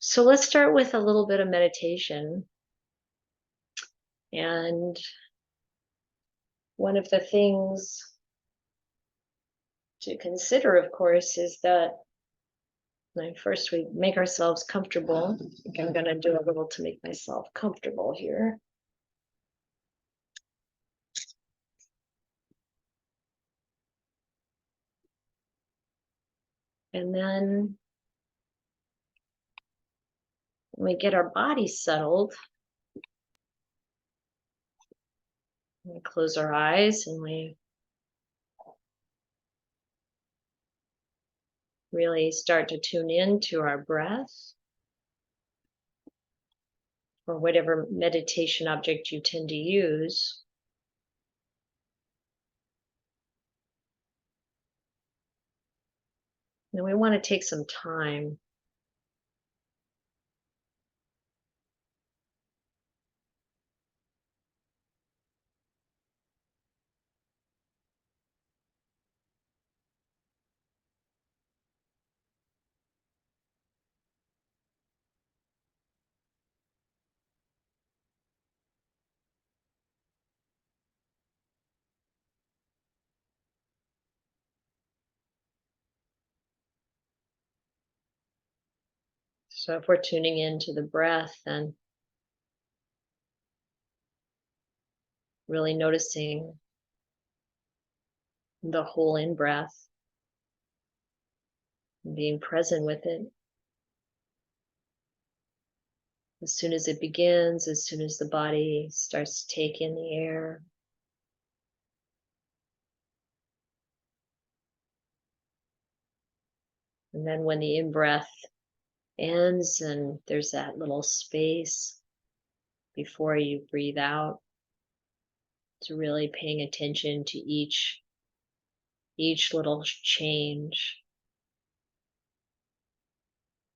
So let's start with a little bit of meditation. And one of the things to consider, of course, is that first we make ourselves comfortable. I think I'm going to do a little to make myself comfortable here. And then when we get our body settled, we close our eyes and we really start to tune in to our breath, or whatever meditation object you tend to use. And we want to take some time So if we're tuning into the breath, then really noticing the whole in breath, being present with it. As soon as it begins, as soon as the body starts to take in the air, and then when the in breath ends and there's that little space before you breathe out, to really paying attention to each little change.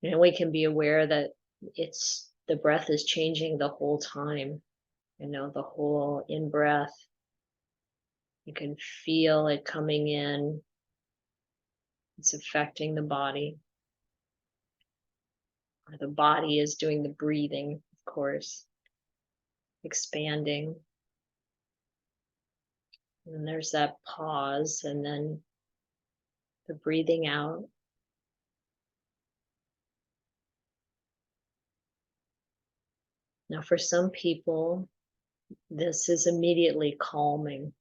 And we can be aware that the breath is changing the whole time. The whole in breath, you can feel it coming in. It's affecting the body. The body is doing the breathing, of course, expanding. And there's that pause, and then the breathing out. Now, for some people, this is immediately calming.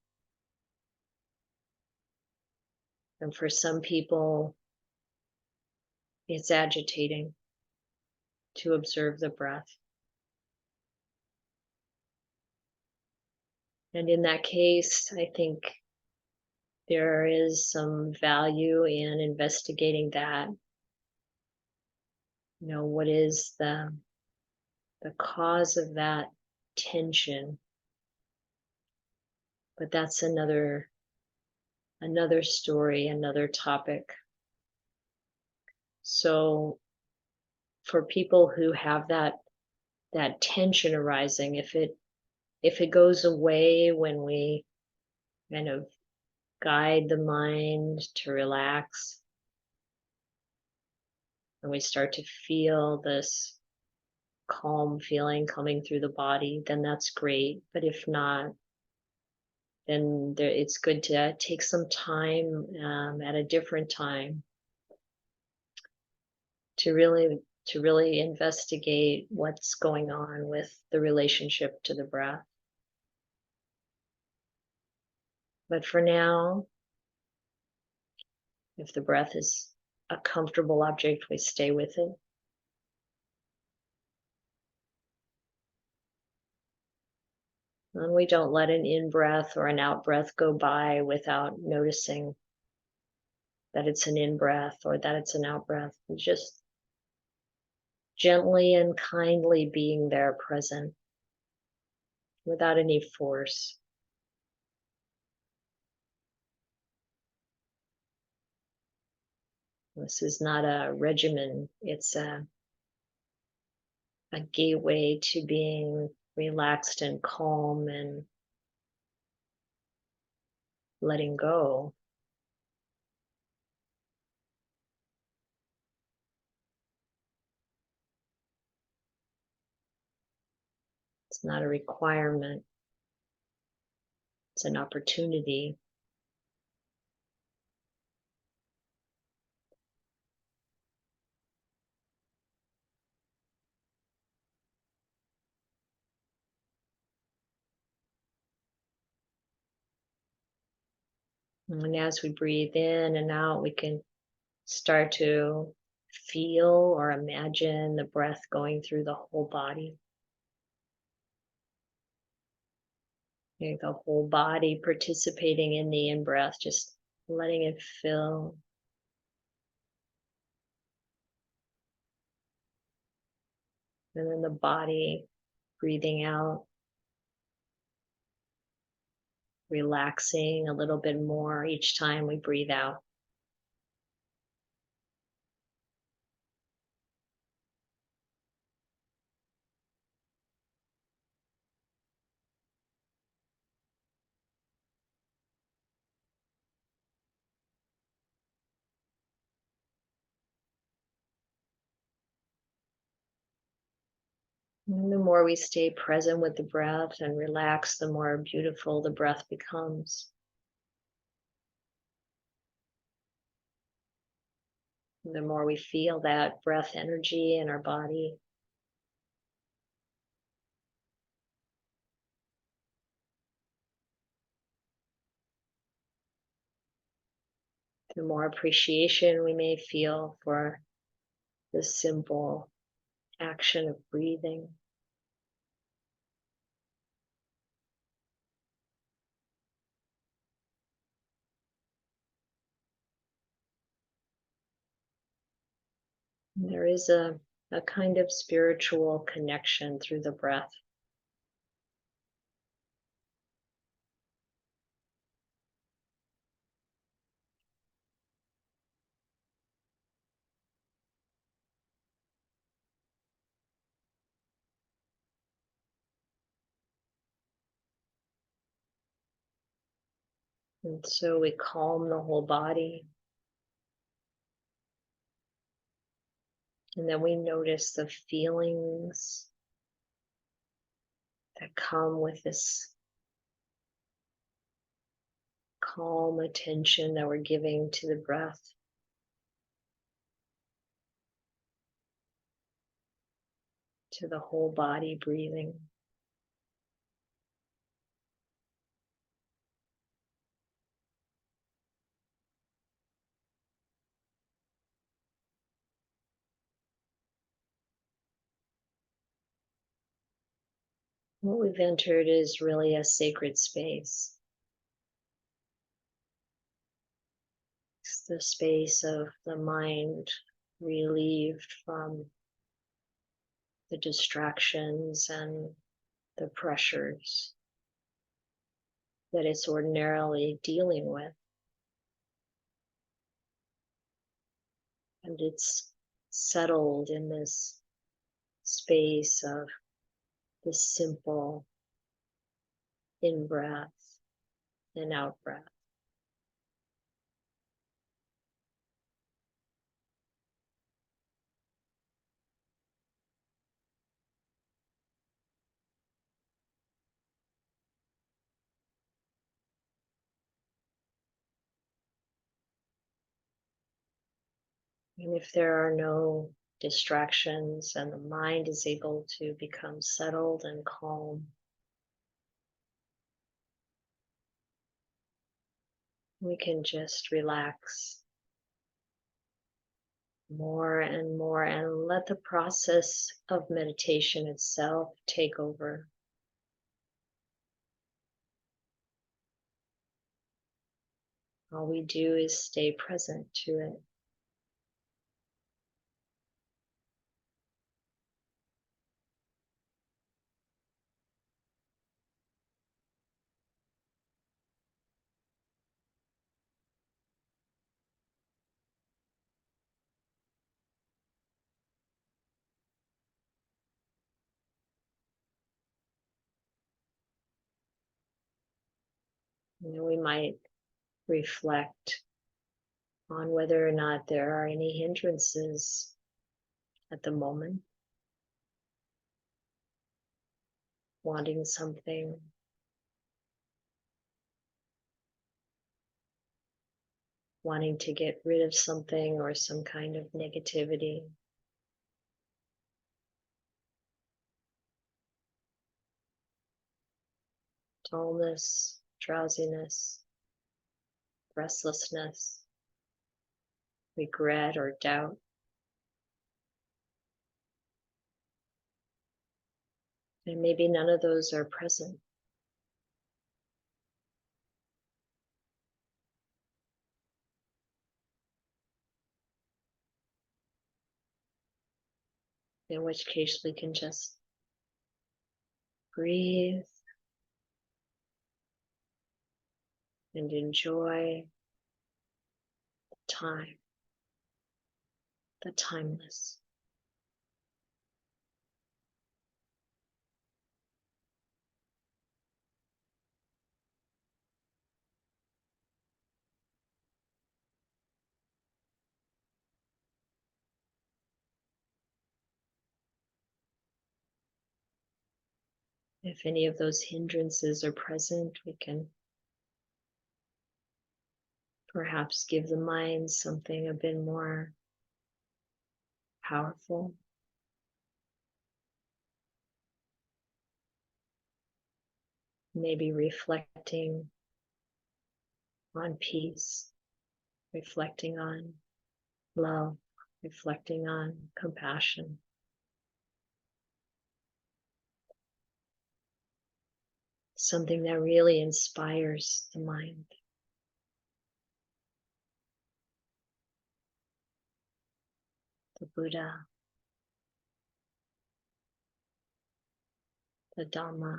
And for some people, it's agitating to observe the breath. And in that case, I think there is some value in investigating that. What is the cause of that tension? But that's another story, another topic. So for people who have that tension arising, if it goes away when we kind of guide the mind to relax, and we start to feel this calm feeling coming through the body, then that's great. But if not, then it's good to take some time at a different time to really investigate what's going on with the relationship to the breath. But for now, if the breath is a comfortable object, we stay with it. And we don't let an in-breath or an out-breath go by without noticing that it's an in-breath or that it's an out-breath. We just gently and kindly being there present without any force. This is not a regimen. It's a gateway to being relaxed and calm and letting go. It's not a requirement. It's an opportunity. And as we breathe in and out, we can start to feel or imagine the breath going through the whole body. The whole body participating in the in-breath, just letting it fill. And then the body breathing out, relaxing a little bit more each time we breathe out. And the more we stay present with the breath and relax, the more beautiful the breath becomes. And the more we feel that breath energy in our body. The more appreciation we may feel for the simple action of breathing. And there is a kind of spiritual connection through the breath. And so we calm the whole body. And then we notice the feelings that come with this calm attention that we're giving to the breath. To the whole body breathing. What we've entered is really a sacred space. It's the space of the mind relieved from the distractions and the pressures that it's ordinarily dealing with. And it's settled in this space of the simple in-breath and out-breath. And if there are no distractions and the mind is able to become settled and calm, we can just relax more and more and let the process of meditation itself take over. All we do is stay present to it. We might reflect on whether or not there are any hindrances at the moment. wanting something, wanting to get rid of something or some kind of negativity. Dullness, drowsiness, restlessness, regret or doubt. And maybe none of those are present. In which case we can just breathe and enjoy time, the timeless. If any of those hindrances are present, we can perhaps give the mind something a bit more powerful. Maybe reflecting on peace, reflecting on love, reflecting on compassion. Something that really inspires the mind. The Buddha, the Dhamma,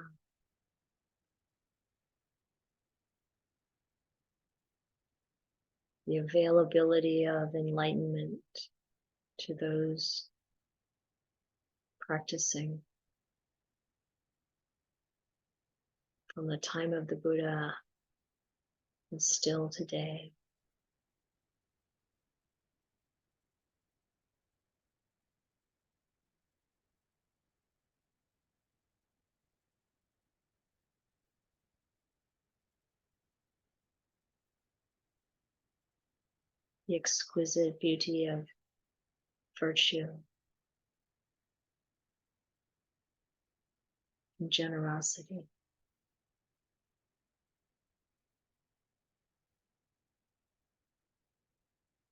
the availability of enlightenment to those practicing from the time of the Buddha and still today. The exquisite beauty of virtue and generosity.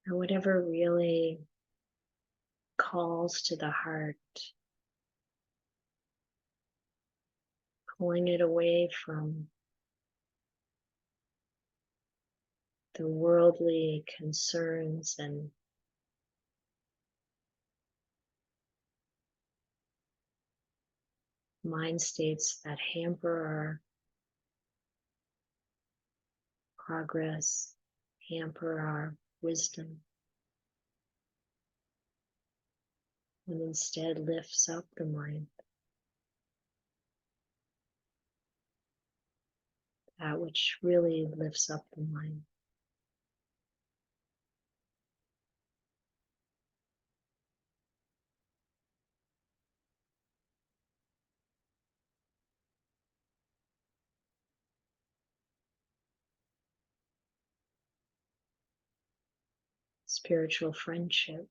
And whatever really calls to the heart, pulling it away from the worldly concerns and mind states that hamper our progress, hamper our wisdom, and instead lifts up the mind, that which really lifts up the mind. Spiritual friendship.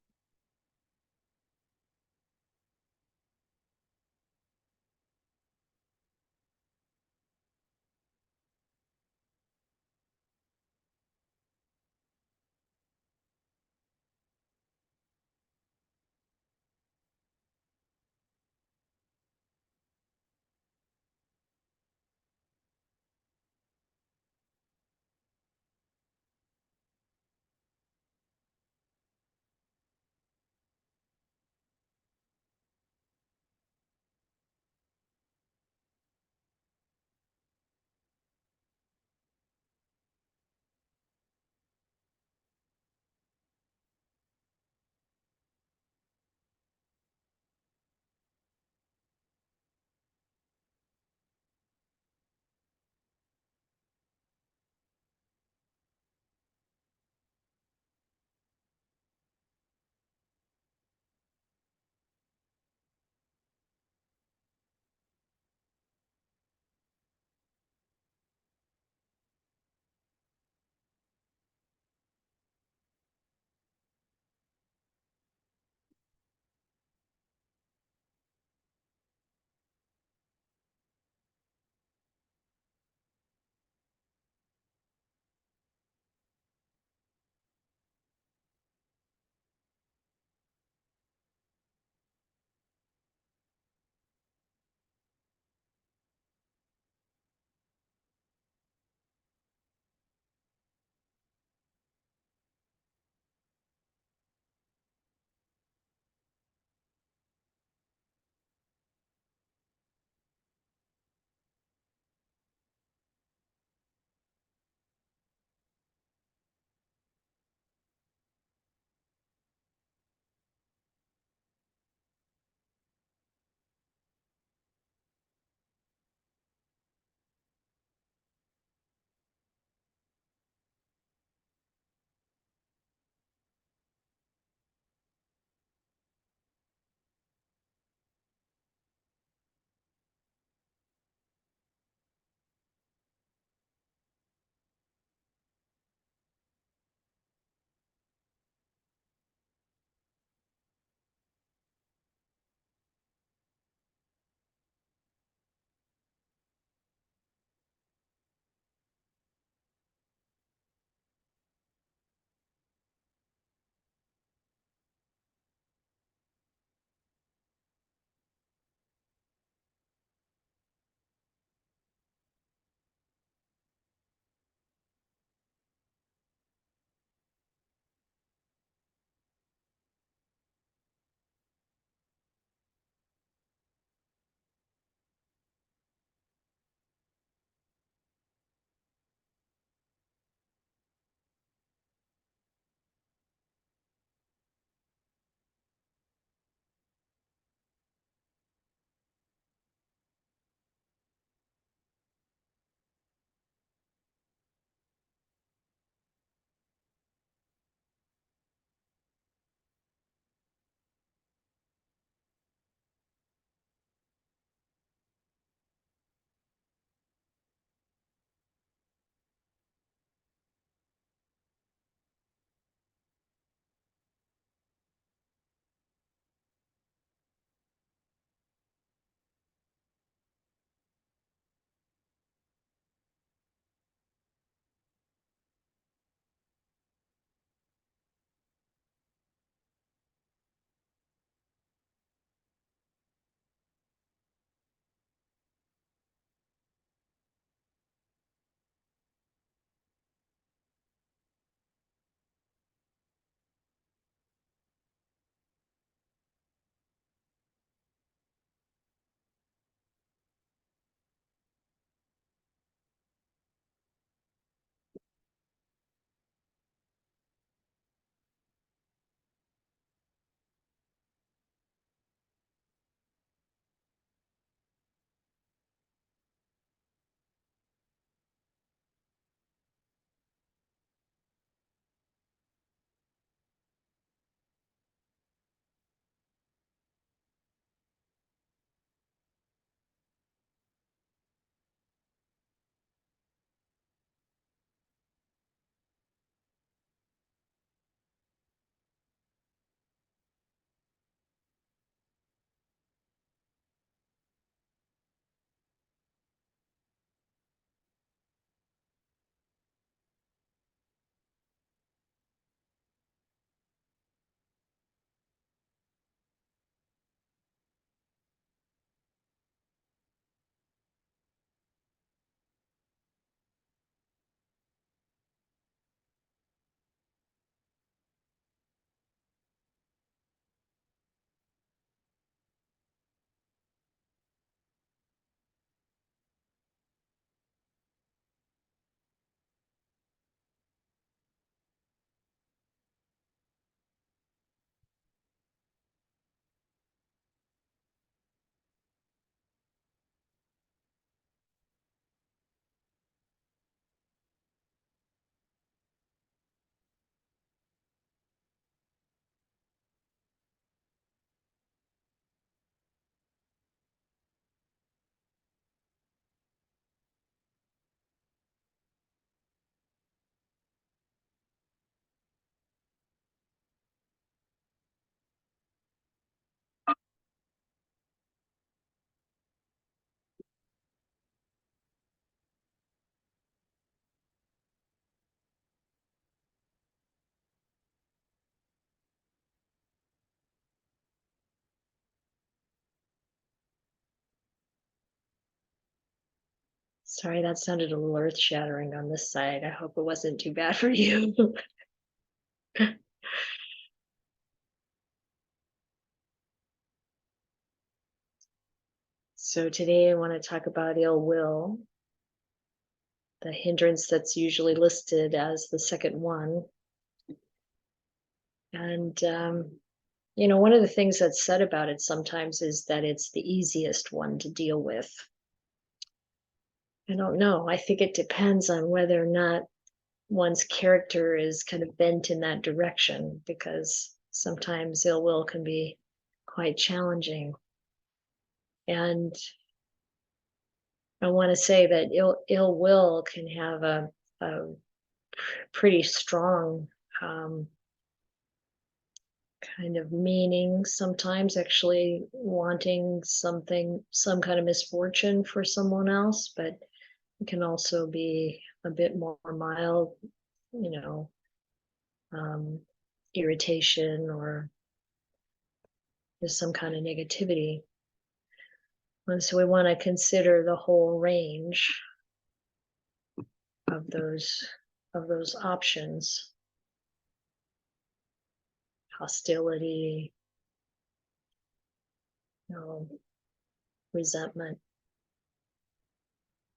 Sorry, that sounded a little earth-shattering on this side. I hope it wasn't too bad for you. So today I want to talk about ill will, the hindrance that's usually listed as the second one. And, one of the things that's said about it sometimes is that it's the easiest one to deal with. I don't know. I think it depends on whether or not one's character is kind of bent in that direction, because sometimes ill will can be quite challenging. And I want to say that ill will can have a pretty strong kind of meaning, sometimes actually wanting something, some kind of misfortune for someone else, but it can also be a bit more mild, you know, um, irritation or just some kind of negativity. And so we want to consider the whole range of those options: hostility, resentment,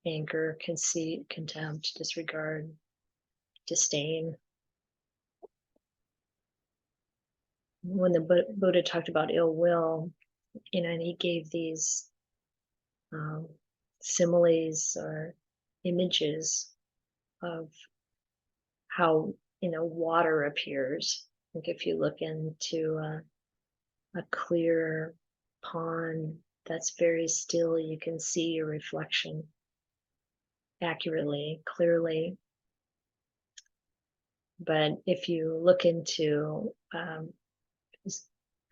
anger, conceit, contempt, disregard, disdain. When the Buddha talked about ill will, and he gave these um, similes or images of how water appears. Like if you look into a clear pond that's very still, you can see your reflection accurately, clearly. But if you look into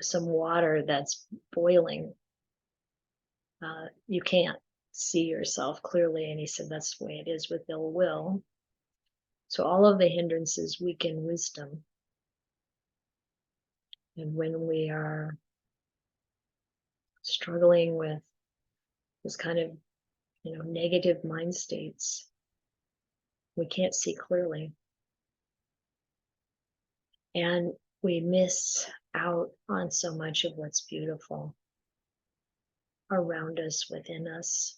some water that's boiling, you can't see yourself clearly. And he said that's the way it is with ill will. So all of the hindrances weaken wisdom. And when we are struggling with this kind of, negative mind states, we can't see clearly. And we miss out on so much of what's beautiful around us, within us,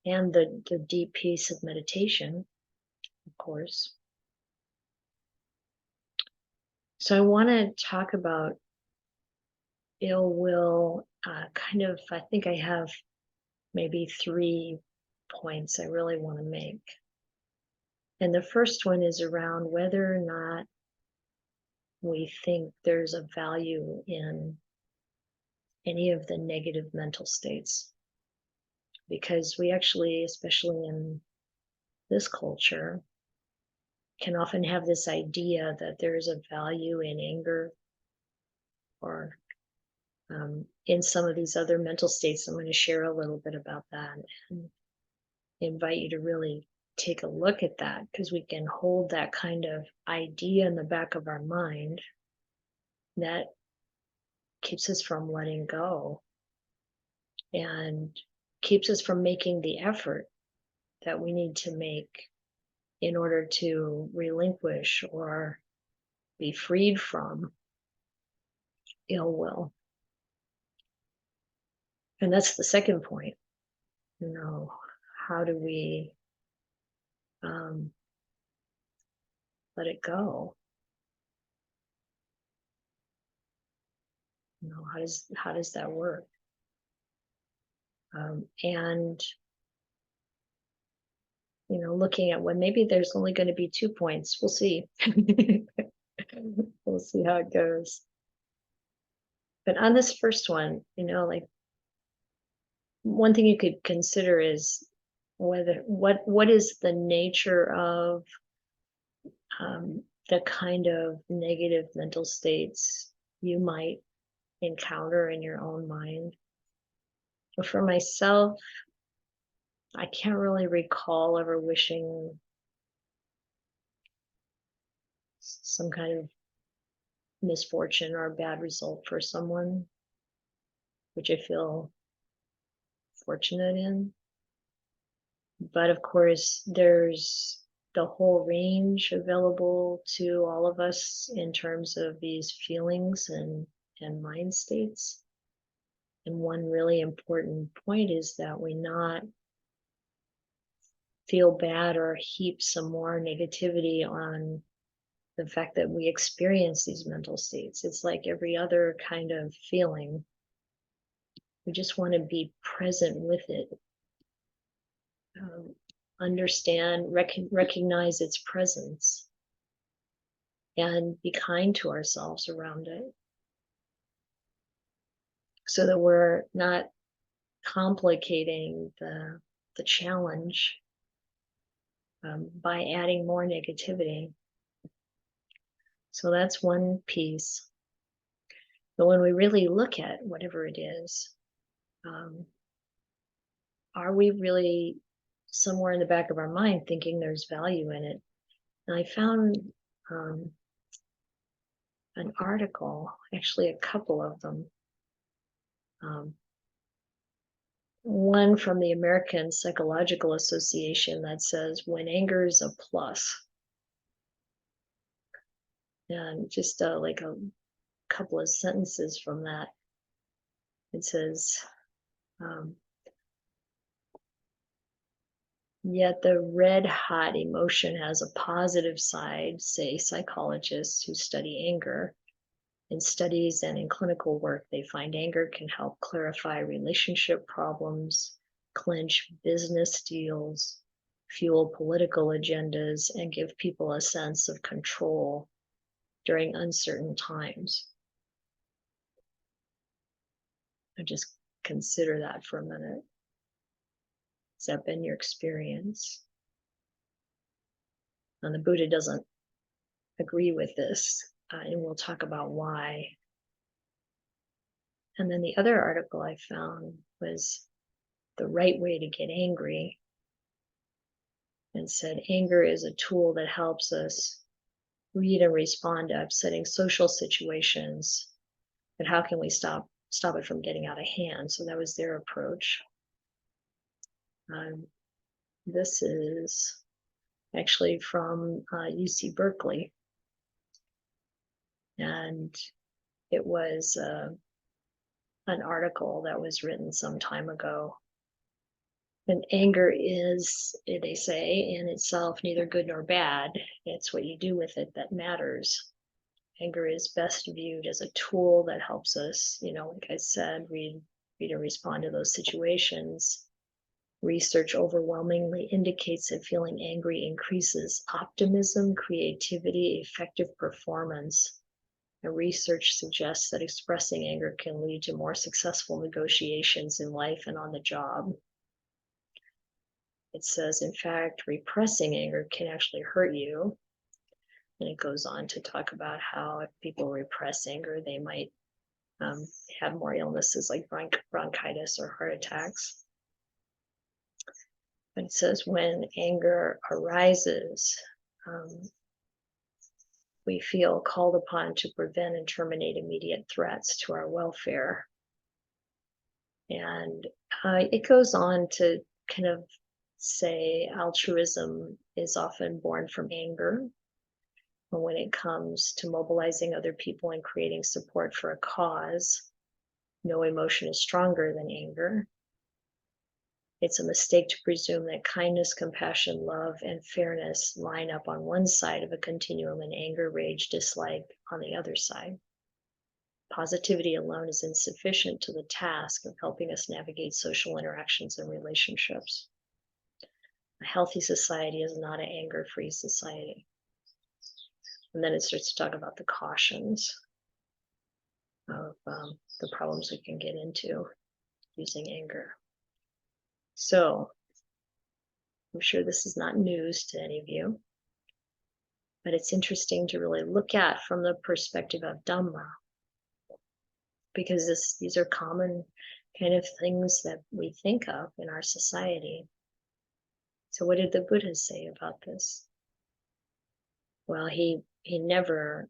and the deep peace of meditation, of course. So I want to talk about ill will, I think I have maybe 3 points I really want to make. And the first one is around whether or not we think there's a value in any of the negative mental states. Because we actually, especially in this culture, can often have this idea that there's a value in anger or in some of these other mental states. I'm going to share a little bit about that and invite you to really take a look at that, because we can hold that kind of idea in the back of our mind that keeps us from letting go and keeps us from making the effort that we need to make in order to relinquish or be freed from ill will. And that's the second point. How do we let it go? How does that work? And looking at when maybe there's only going to be 2 points. We'll see. We'll see how it goes. But on this first one, like, one thing you could consider is what is the nature of the kind of negative mental states you might encounter in your own mind. For myself, I can't really recall ever wishing some kind of misfortune or bad result for someone, which I feel fortunate in. But of course, there's the whole range available to all of us in terms of these feelings and mind states. And one really important point is that we not feel bad or heap some more negativity on the fact that we experience these mental states. It's like every other kind of feeling. We just want to be present with it, understand, recognize its presence, and be kind to ourselves around it so that we're not complicating the challenge by adding more negativity. So that's one piece. But when we really look at whatever it is, are we really somewhere in the back of our mind thinking there's value in it? And I found an article, actually a couple of them. One from the American Psychological Association that says, when anger is a plus. And just like a couple of sentences from that. It says, yet the red hot emotion has a positive side, say psychologists who study anger. In studies and in clinical work, they find anger can help clarify relationship problems, clinch business deals, fuel political agendas, and give people a sense of control during uncertain times. And just consider that for a minute. Has that been your experience? And the Buddha doesn't agree with this, and we'll talk about why. And then the other article I found was the right way to get angry, and said anger is a tool that helps us read and respond to upsetting social situations, but how can we stop it from getting out of hand? So that was their approach. This is actually from UC Berkeley, and it was an article that was written some time ago. And anger is, they say, in itself neither good nor bad. It's what you do with it that matters. Anger is best viewed as a tool that helps us, like I said, read and respond to those situations. Research overwhelmingly indicates that feeling angry increases optimism, creativity, effective performance. And research suggests that expressing anger can lead to more successful negotiations in life and on the job. It says, in fact, repressing anger can actually hurt you. And it goes on to talk about how if people repress anger, they might have more illnesses like bronchitis or heart attacks. But it says when anger arises, we feel called upon to prevent and terminate immediate threats to our welfare. And it goes on to kind of say altruism is often born from anger. And when it comes to mobilizing other people and creating support for a cause, no emotion is stronger than anger. It's a mistake to presume that kindness, compassion, love, and fairness line up on one side of a continuum and anger, rage, dislike on the other side. Positivity alone is insufficient to the task of helping us navigate social interactions and relationships. A healthy society is not an anger-free society. And then it starts to talk about the cautions of the problems we can get into using anger. So I'm sure this is not news to any of you, but it's interesting to really look at from the perspective of Dhamma, because these are common kind of things that we think of in our society. So what did the Buddha say about this? Well, he never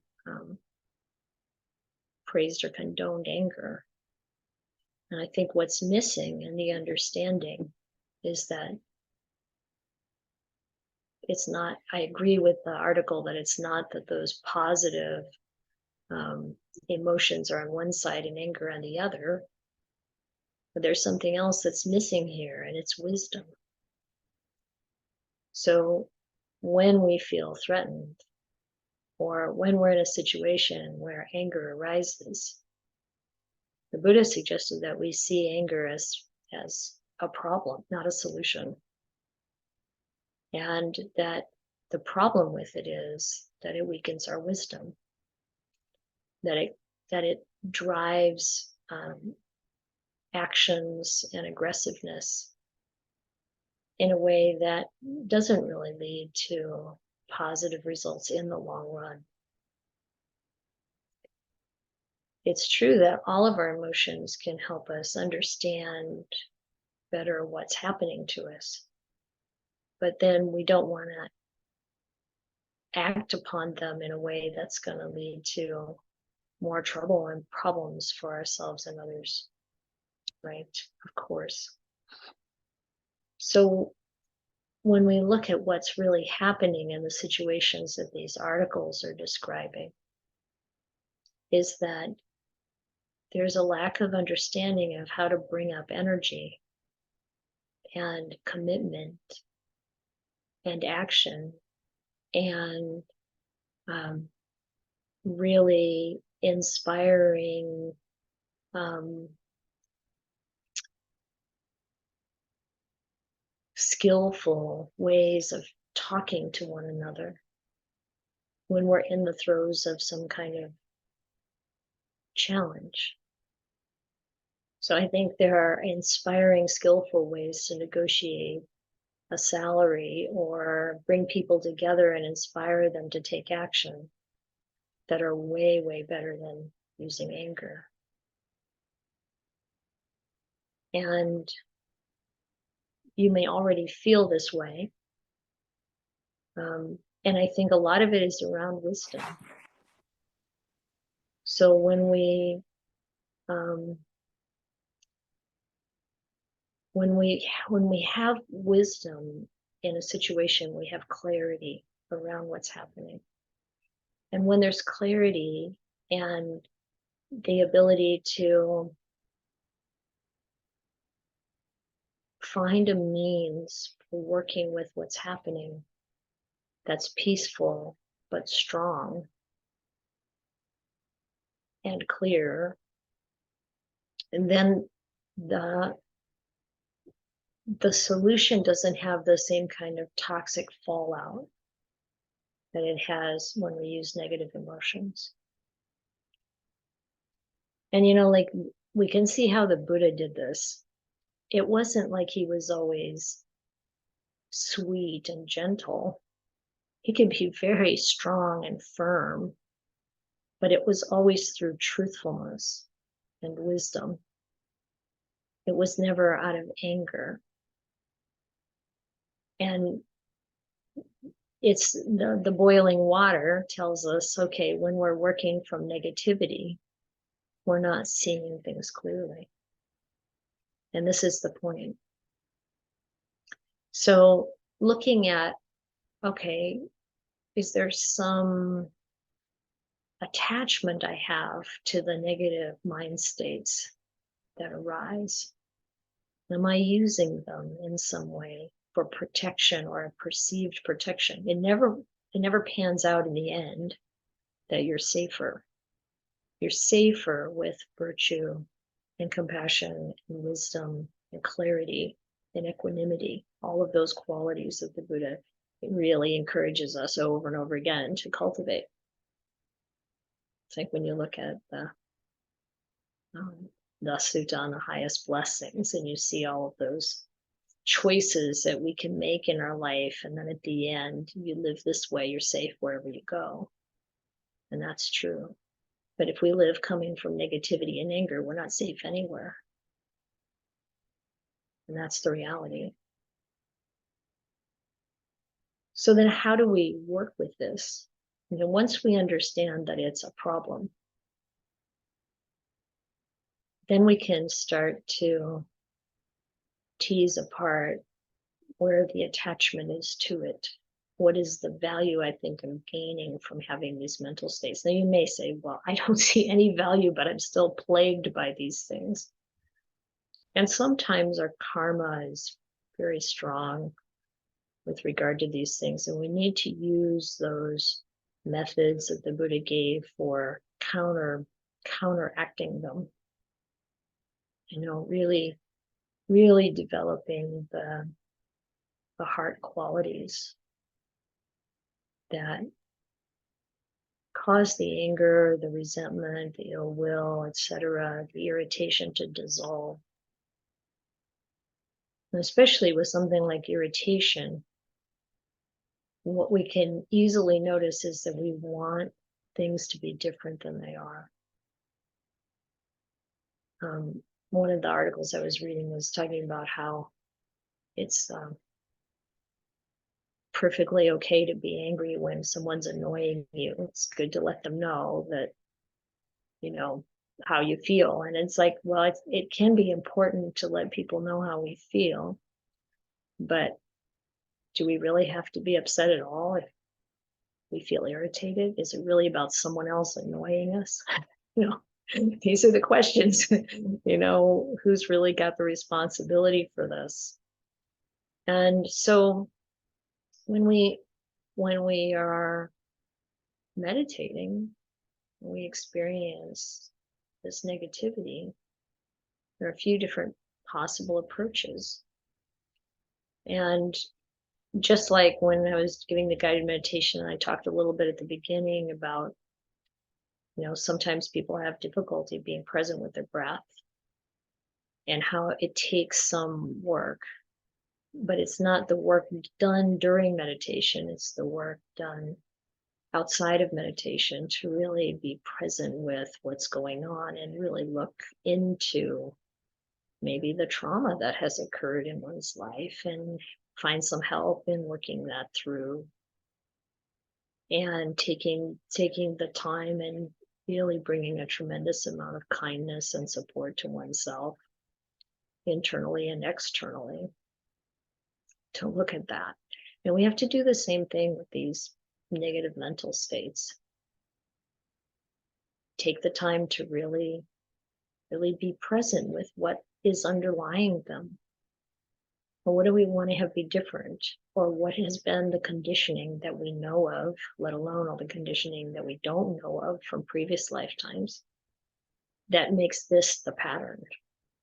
praised or condoned anger. And I think what's missing in the understanding is that it's not, I agree with the article that it's not that those positive emotions are on one side and anger on the other, but there's something else that's missing here, and it's wisdom. So when we feel threatened, or when we're in a situation where anger arises, the Buddha suggested that we see anger as a problem, not a solution. And that the problem with it is that it weakens our wisdom, that it drives actions and aggressiveness in a way that doesn't really lead to positive results in the long run. It's true that all of our emotions can help us understand better what's happening to us, but then we don't want to act upon them in a way that's going to lead to more trouble and problems for ourselves and others, right? Of course. So when we look at what's really happening in the situations that these articles are describing, is that there's a lack of understanding of how to bring up energy and commitment and action and really inspiring skillful ways of talking to one another when we're in the throes of some kind of challenge. So I think there are inspiring, skillful ways to negotiate a salary or bring people together and inspire them to take action that are way, way better than using anger. And you may already feel this way. And I think a lot of it is around wisdom. So when we have wisdom in a situation, we have clarity around what's happening. And when there's clarity and the ability to find a means for working with what's happening that's peaceful but strong and clear, and then the solution doesn't have the same kind of toxic fallout that it has when we use negative emotions. And like we can see how the Buddha did this. It wasn't like he was always sweet and gentle. He could be very strong and firm, but it was always through truthfulness and wisdom. It was never out of anger. And it's the boiling water tells us, okay, when we're working from negativity, we're not seeing things clearly. And this is the point. So looking at, okay, is there some attachment I have to the negative mind states that arise? Am I using them in some way for protection or a perceived protection? It never pans out in the end that you're safer. You're safer with virtue and compassion and wisdom and clarity and equanimity, all of those qualities that the Buddha really encourages us over and over again to cultivate. It's like when you look at the sutta on the highest blessings, and you see all of those choices that we can make in our life, and then at the end, you live this way, you're safe wherever you go. And that's true. But if we live coming from negativity and anger, we're not safe anywhere. And that's the reality. So then how do we work with this? Once we understand that it's a problem, then we can start to tease apart where the attachment is to it. what is the value I think I'm gaining from having these mental states? Now you may say, well, I don't see any value, but I'm still plagued by these things. And sometimes our karma is very strong with regard to these things, and we need to use those methods that the Buddha gave for counteracting them. Really, really developing the heart qualities that cause the anger, the resentment, the ill will, etc., the irritation to dissolve. And especially with something like irritation, what we can easily notice is that we want things to be different than they are. One of the articles I was reading was talking about how it's perfectly okay to be angry when someone's annoying you. It's good to let them know that, how you feel. And it's like, well, it can be important to let people know how we feel, but do we really have to be upset at all if we feel irritated? Is it really about someone else annoying us? These are the questions. Who's really got the responsibility for this? And so when we are meditating, we experience this negativity, there are a few different possible approaches. And just like when I was giving the guided meditation, I talked a little bit at the beginning about, sometimes people have difficulty being present with their breath and how it takes some work, but it's not the work done during meditation, it's the work done outside of meditation to really be present with what's going on and really look into maybe the trauma that has occurred in one's life and find some help in working that through, and taking the time and really bringing a tremendous amount of kindness and support to oneself internally and externally to look at that. And we have to do the same thing with these negative mental states. Take the time to really, really be present with what is underlying them. Or what do we want to have be different? Or what has been the conditioning that we know of, let alone all the conditioning that we don't know of from previous lifetimes, that makes this the pattern,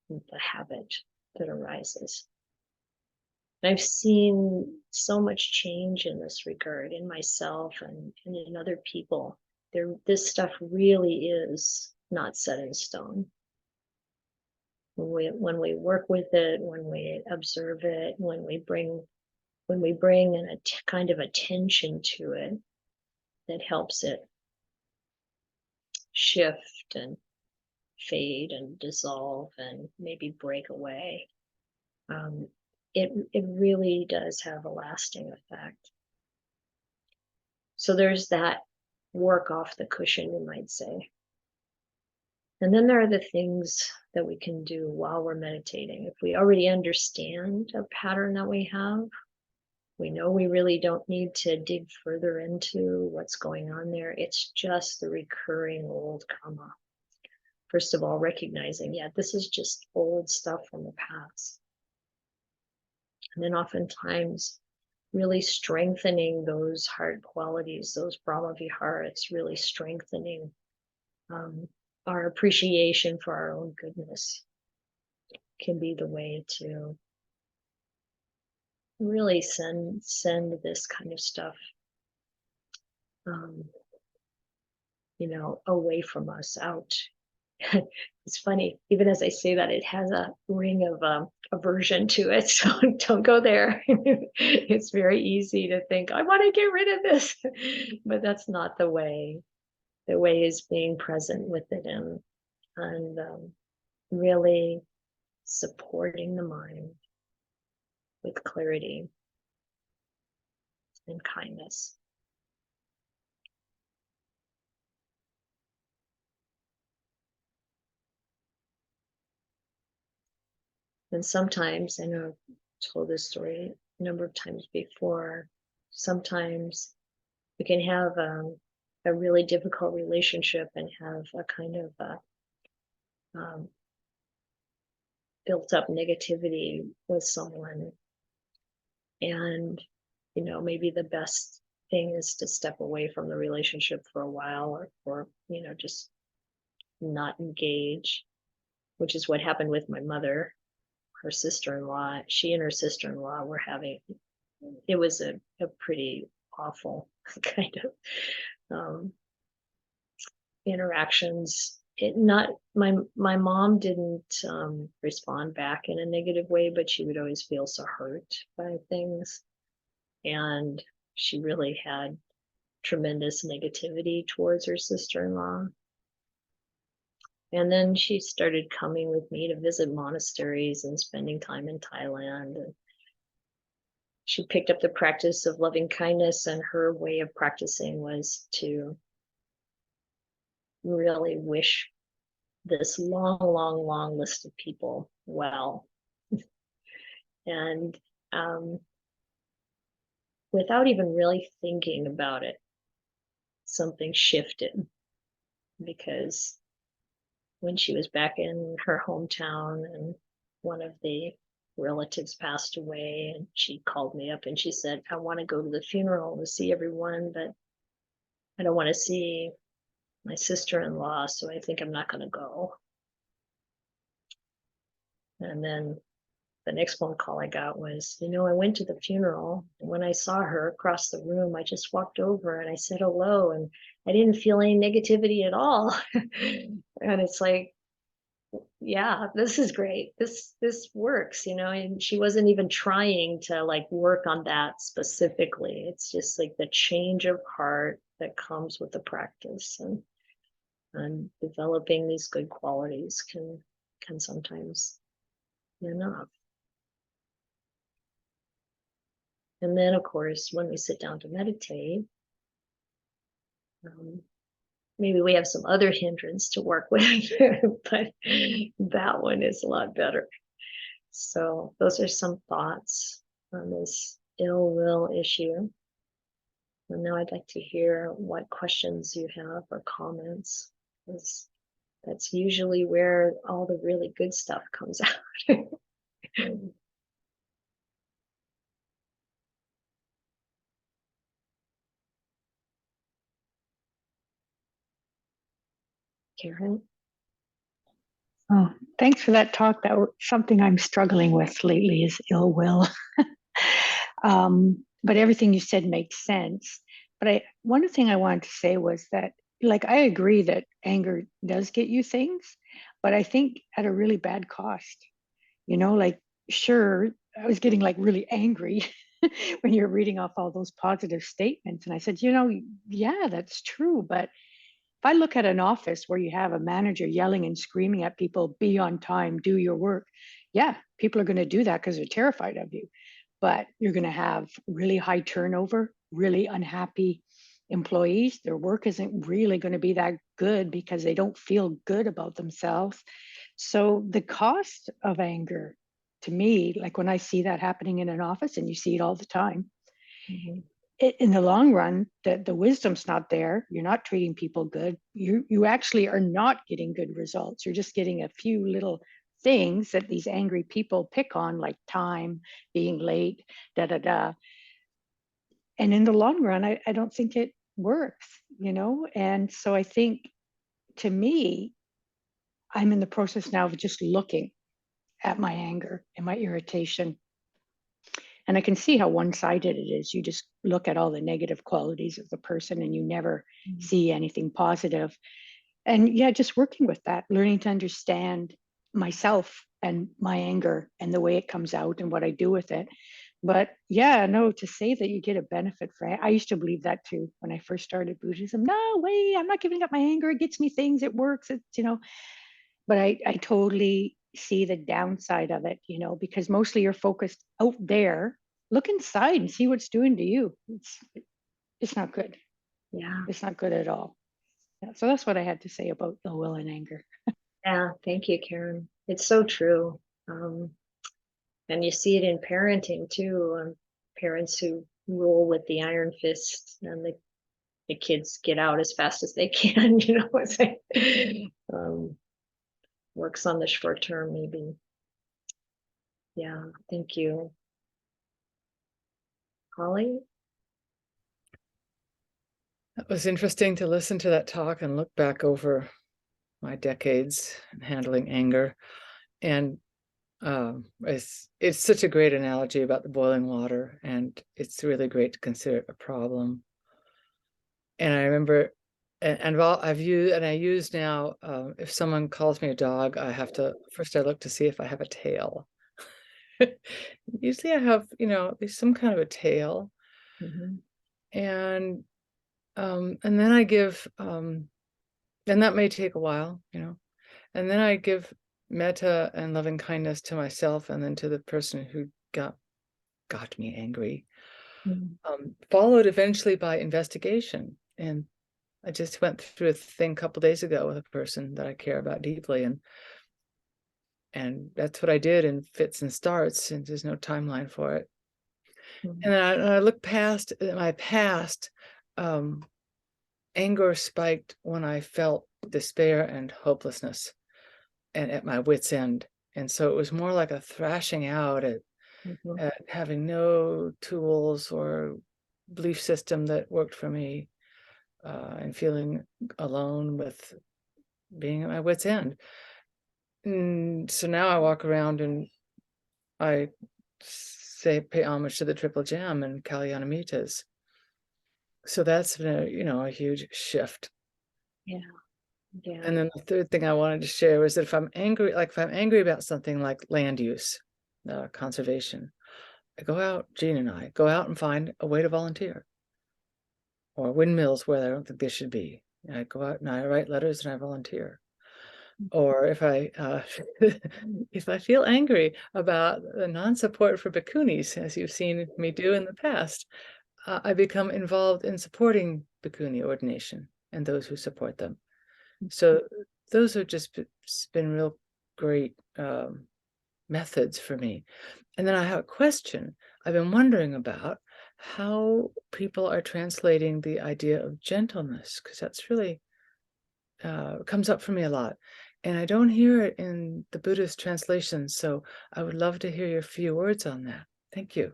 the habit that arises. And I've seen so much change in this regard in myself and in other people. This stuff really is not set in stone. When we work with it, when we observe it, when we bring a kind of attention to it that helps it shift and fade and dissolve and maybe break away, it really does have a lasting effect. So there's that work off the cushion, you might say. And then there are the things that we can do while we're meditating. If we already understand a pattern that we have, we know we really don't need to dig further into what's going on there. It's just the recurring old karma. First of all, recognizing, this is just old stuff from the past. And then oftentimes really strengthening those heart qualities, those Brahma Viharas, really strengthening our appreciation for our own goodness can be the way to really send this kind of stuff away from us, out. It's funny, even as I say that, it has a ring of aversion to it, so don't go there. It's very easy to think, I want to get rid of this, but that's not the way. The way is being present with it and really supporting the mind with clarity and kindness. And sometimes, I know I've told this story a number of times before, sometimes we can have a really difficult relationship and have a kind of built up negativity with someone. And, maybe the best thing is to step away from the relationship for a while, or just not engage, which is what happened with my mother. Her sister-in-law, she and her sister-in-law were having, it was a pretty awful kind of interactions. My mom didn't respond back in a negative way, but she would always feel so hurt by things, and she really had tremendous negativity towards her sister-in-law. And then she started coming with me to visit monasteries and spending time in Thailand. And she picked up the practice of loving kindness, and her way of practicing was to really wish this long, long, long list of people well. And without even really thinking about it, something shifted, because when she was back in her hometown and one of the relatives passed away, and she called me up and she said, I want to go to the funeral to see everyone, but I don't want to see my sister-in-law, so I think I'm not going to go. And then the next phone call I got was, I went to the funeral, and when I saw her across the room, I just walked over and I said hello, and I didn't feel any negativity at all. And it's like, yeah, this is great. This works, and she wasn't even trying to work on that specifically. It's just like the change of heart that comes with the practice, and developing these good qualities can sometimes be enough. And then, of course, when we sit down to meditate, maybe we have some other hindrance to work with, but that one is a lot better. So those are some thoughts on this ill will issue. And now I'd like to hear what questions you have or comments, because that's usually where all the really good stuff comes out. Karen? Oh, thanks for that talk. Something I'm struggling with lately is ill will. But everything you said makes sense. But one thing I wanted to say was that, I agree that anger does get you things, but I think at a really bad cost. Sure, I was getting really angry when you're reading off all those positive statements. And I said, yeah, that's true. But if I look at an office where you have a manager yelling and screaming at people, be on time, do your work, yeah, people are going to do that because they're terrified of you. But you're going to have really high turnover, really unhappy employees. Their work isn't really going to be that good because they don't feel good about themselves. So the cost of anger, to me, when I see that happening in an office, and you see it all the time, in the long run, the wisdom's not there. You're not treating people good. You actually are not getting good results. You're just getting a few little things that these angry people pick on, like time, being late, da da da. And in the long run, I don't think it works, And so I think, to me, I'm in the process now of just looking at my anger and my irritation. And I can see how one-sided it is. You just look at all the negative qualities of the person and you never see anything positive. And yeah, just working with that, learning to understand myself and my anger and the way it comes out and what I do with it. But yeah, no, to say that you get a benefit for it, I used to believe that too when I first started Buddhism. No way, I'm not giving up my anger. It gets me things, it works, but I totally see the downside of it, because mostly you're focused out there. Look inside and see what's doing to you. It's not good. Yeah. It's not good at all. Yeah, so that's what I had to say about ill will and anger. Yeah, thank you, Karen. It's so true. And you see it in parenting too, parents who, rule with the iron fist, and the kids get out as fast as they can. It's like, works on the short term, maybe. Yeah, thank you. Holly? It was interesting to listen to that talk and look back over my decades in handling anger. And it's such a great analogy about the boiling water, and it's really great to consider it a problem. And I remember, I use now, if someone calls me a dog, I have to, first I look to see if I have a tail. Usually I have, at least some kind of a tail. Mm-hmm. And then I give, and that may take a while, and then I give metta and loving kindness to myself and then to the person who got me angry, followed eventually by investigation. And I just went through a thing a couple days ago with a person that I care about deeply, and that's what I did in fits and starts, and there's no timeline for it. Mm-hmm. And then I look past my past. Anger spiked when I felt despair and hopelessness and at my wit's end. And so it was more like a thrashing out at having no tools or belief system that worked for me, and feeling alone with being at my wit's end. So now I walk around and I pay homage to the Triple Gem and Kalyanamittas. So that's been a huge shift. Yeah. Yeah. And then the third thing I wanted to share was that if I'm angry about something like land use, conservation, Jean and I go out and find a way to volunteer. Or windmills where I don't think they should be. And I go out and I write letters and I volunteer. Or if I if I feel angry about the non-support for bhikkhunis, as you've seen me do in the past, I become involved in supporting bhikkhuni ordination and those who support them. So those have just been real great methods for me. And then I have a question. I've been wondering about how people are translating the idea of gentleness, because that's really comes up for me a lot. And I don't hear it in the Buddhist translations. So I would love to hear your few words on that. Thank you.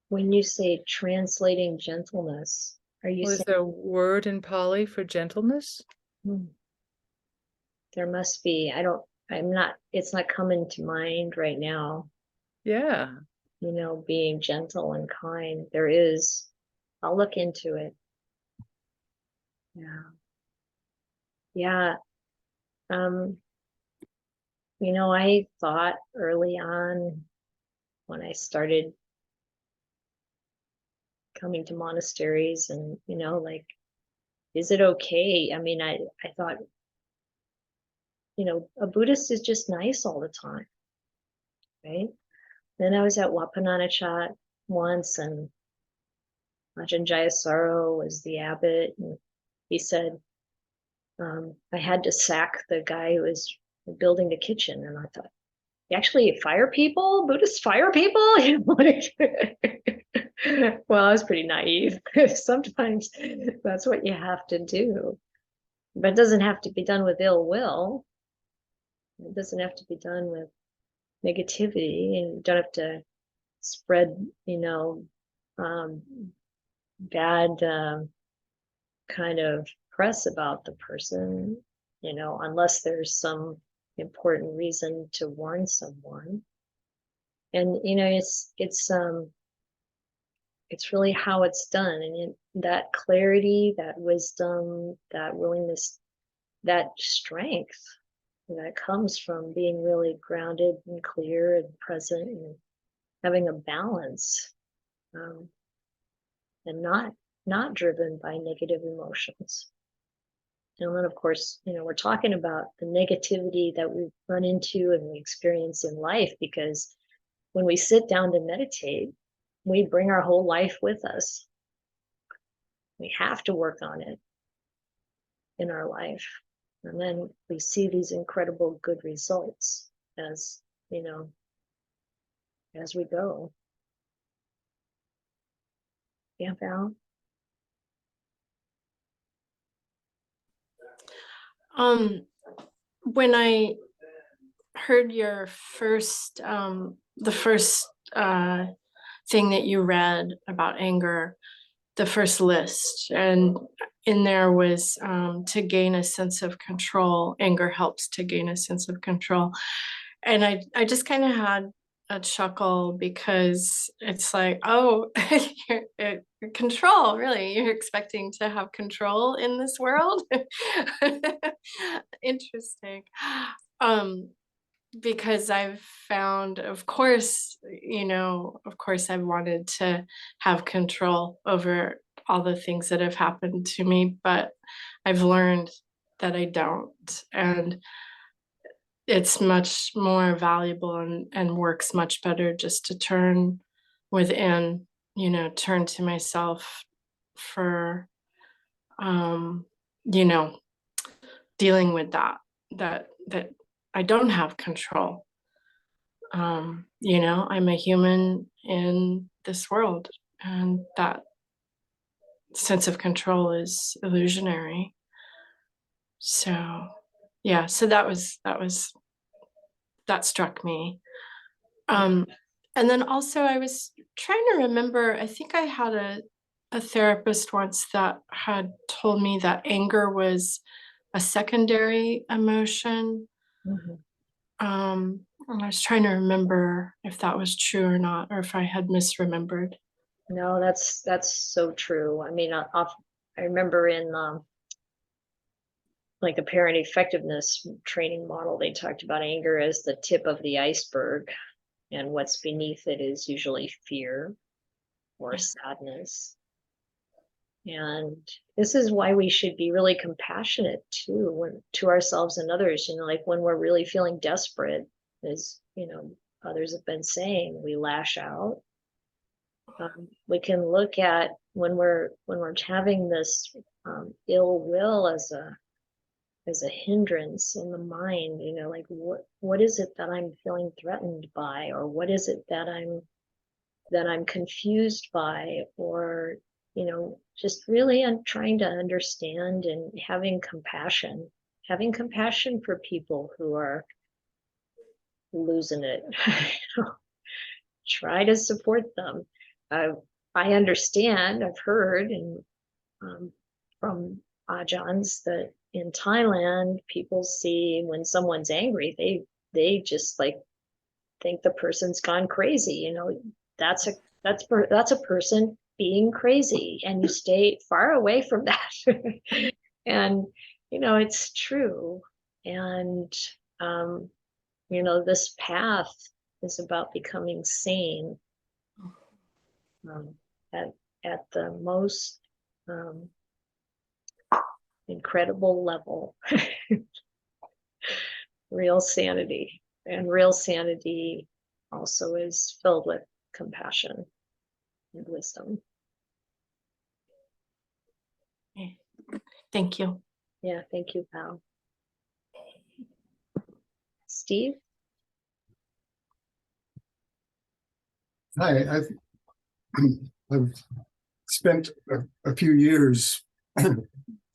When you say translating gentleness, are you Is saying there a word in Pali for gentleness? There must be? It's not coming to mind right now. Yeah. Being gentle and kind. There is. I'll look into it. Yeah. Yeah. I thought early on when I started coming to monasteries and, is it okay? I mean, I thought, a Buddhist is just nice all the time, right? Then I was at Wapananachat once, and Ajahn Jayasaro was the abbot, and he said, I had to sack the guy who was building the kitchen. And I thought, you actually fire people? Buddhists fire people? Well, I was pretty naive. Sometimes that's what you have to do. But it doesn't have to be done with ill will. It doesn't have to be done with negativity, and you don't have to spread, bad kind of press about the person, unless there's some important reason to warn someone. And it's really how it's done, and that clarity, that wisdom, that willingness, that strength that comes from being really grounded and clear and present and having a balance, and not driven by negative emotions. And then, of course, we're talking about the negativity that we run into and we experience in life, because when we sit down to meditate, we bring our whole life with us. We have to work on it in our life. And then we see these incredible good results as we go. Yeah, Val? When I heard your first, the first thing that you read about anger, the first list, and in there was to gain a sense of control. Anger helps to gain a sense of control. And I just kind of had a chuckle because it's like, oh, control, really? You're expecting to have control in this world? Interesting. Because I've found, of course, I've wanted to have control over all the things that have happened to me, but I've learned that I don't. And it's much more valuable and works much better just to turn within, turn to myself for, dealing with that I don't have control. I'm a human in this world, and that sense of control is illusionary. So, yeah, so that struck me. And then also I was trying to remember, I think I had a therapist once that had told me that anger was a secondary emotion. And I was trying to remember if that was true or not, or if I had misremembered. No, that's so true. I mean, I remember in like the parent effectiveness training model, they talked about anger as the tip of the iceberg, and what's beneath it is usually fear or sadness. And this is why we should be really compassionate too, to ourselves and others. Like when we're really feeling desperate, as others have been saying, we lash out. We can look at when we're having this ill will as a hindrance in the mind. Like what is it that I'm feeling threatened by, or what is it that I'm confused by, or just really trying to understand and having compassion for people who are losing it. Try to support them. I understand, I've heard and from Ajahns that in Thailand, people see when someone's angry, they just like think the person's gone crazy. That's a person being crazy, and you stay far away from that. And it's true. And this path is about becoming sane at the most incredible level. Real sanity. And real sanity also is filled with compassion and wisdom. Thank you. Yeah, thank you, Pal. Steve? Hi, I've spent a few years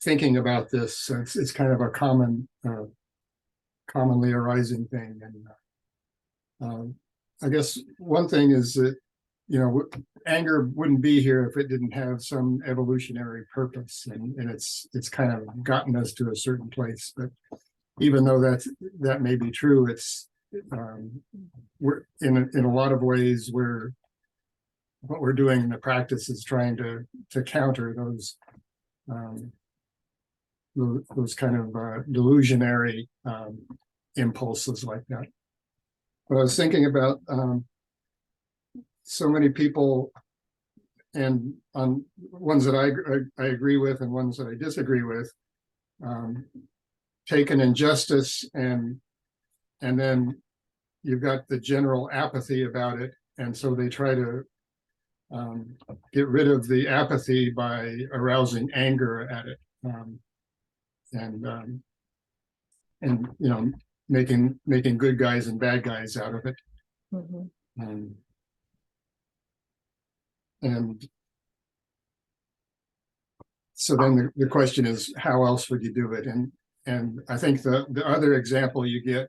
thinking about this. So it's kind of a commonly arising thing. And I guess one thing is that, anger wouldn't be here if it didn't have some evolutionary purpose. And it's kind of gotten us to a certain place. But even though that may be true, it's we're in a lot of ways what we're doing in the practice is trying to counter those kind of delusionary impulses like that. But I was thinking about so many people, and on ones that I agree with and ones that I disagree with, take an injustice and then you've got the general apathy about it, and so they try to get rid of the apathy by arousing anger at it, and making good guys and bad guys out of it. Mm-hmm. And so then the question is, how else would you do it? And I think the other example you get,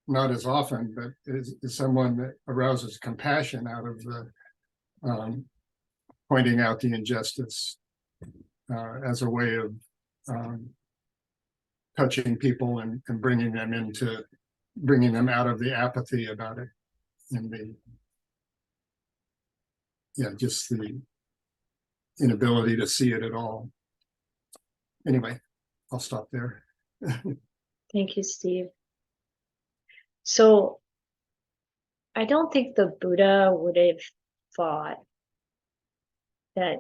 not as often, but is someone that arouses compassion out of the pointing out the injustice as a way of touching people and bringing them out of the apathy about it, and just the inability to see it at all. Anyway, I'll stop there. Thank you, Steve. So I don't think the Buddha would have thought that,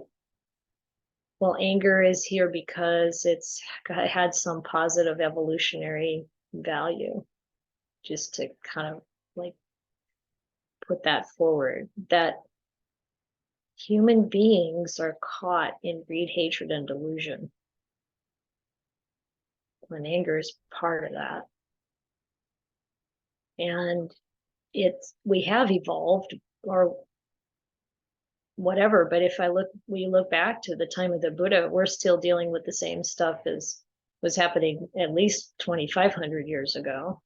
well, anger is here because it's had some positive evolutionary value, just to kind of like put that forward, that human beings are caught in greed, hatred, and delusion. And anger is part of that. And we have evolved or whatever, but if we look back to the time of the Buddha, we're still dealing with the same stuff as was happening at least 2,500 years ago.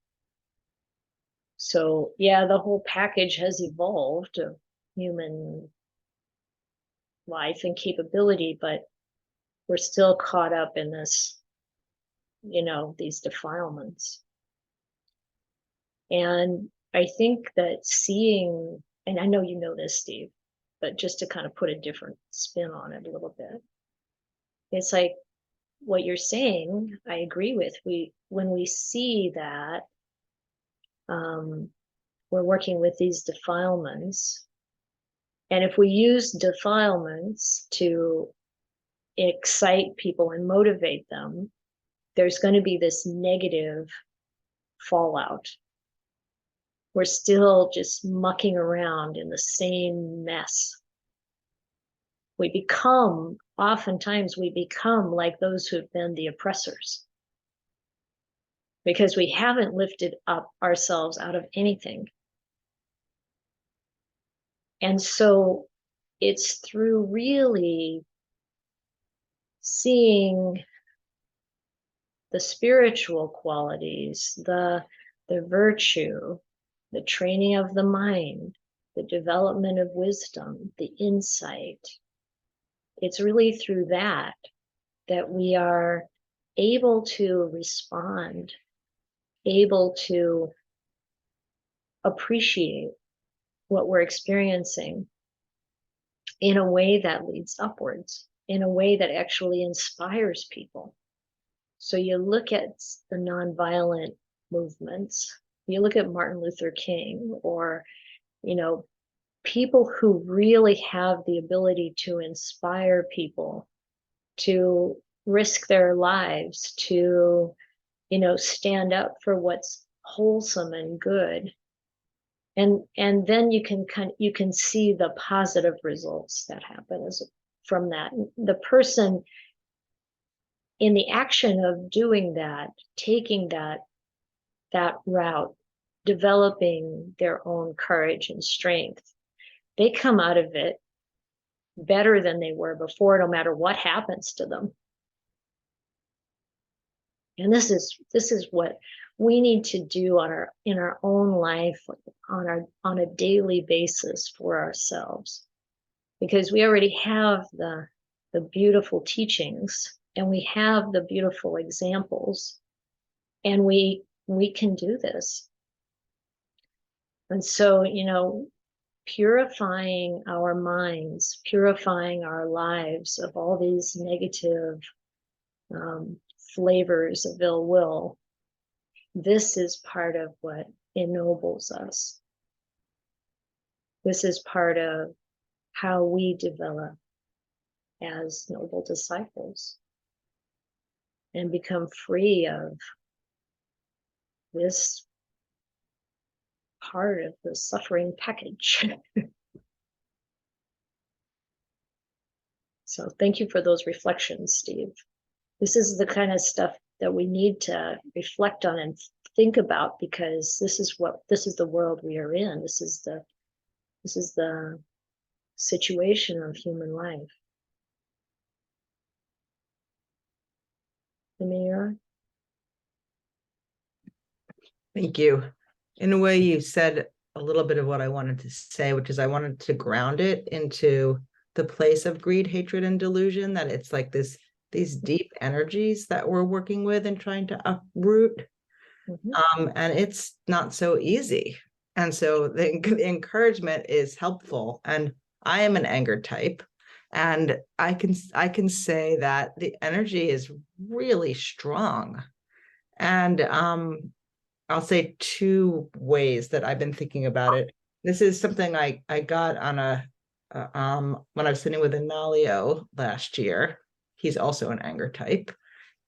So yeah, the whole package has evolved of human life and capability, but we're still caught up in this, these defilements. And I think that seeing, and I know you know this, Steve, but just to kind of put a different spin on it a little bit, it's like what you're saying, I agree with. When we see that we're working with these defilements, and if we use defilements to excite people and motivate them, there's going to be this negative fallout. We're still just mucking around in the same mess. Oftentimes we become like those who've been the oppressors, because we haven't lifted up ourselves out of anything. And so it's through really seeing the spiritual qualities, the virtue, the training of the mind, the development of wisdom, the insight. It's really through that we are able to respond, able to appreciate what we're experiencing in a way that leads upwards, in a way that actually inspires people. So you look at the nonviolent movements, you look at Martin Luther King, or, people who really have the ability to inspire people to risk their lives, to, stand up for what's wholesome and good. And then you can see the positive results that happen from that. The person in the action of doing that, taking that route, developing their own courage and strength, they come out of it better than they were before, no matter what happens to them. And this is what we need to do in our own life, on a daily basis for ourselves, because we already have the beautiful teachings, and we have the beautiful examples, and we can do this. And so, purifying our minds, purifying our lives of all these negative flavors of ill will, this is part of what ennobles us. This is part of how we develop as noble disciples and become free of this part of the suffering package. So thank you for those reflections, Steve. This is the kind of stuff that we need to reflect on and think about, because this is the world we are in. This is the situation of human life. Amir? Thank you. In a way, you said a little bit of what I wanted to say, which is I wanted to ground it into the place of greed, hatred, and delusion, that it's like these deep energies that we're working with and trying to uproot. And it's not so easy. And so the encouragement is helpful. And I am an anger type. And I can say that the energy is really strong. And I'll say two ways that I've been thinking about it. This is something I got on when I was sitting with Analio last year. He's also an anger type,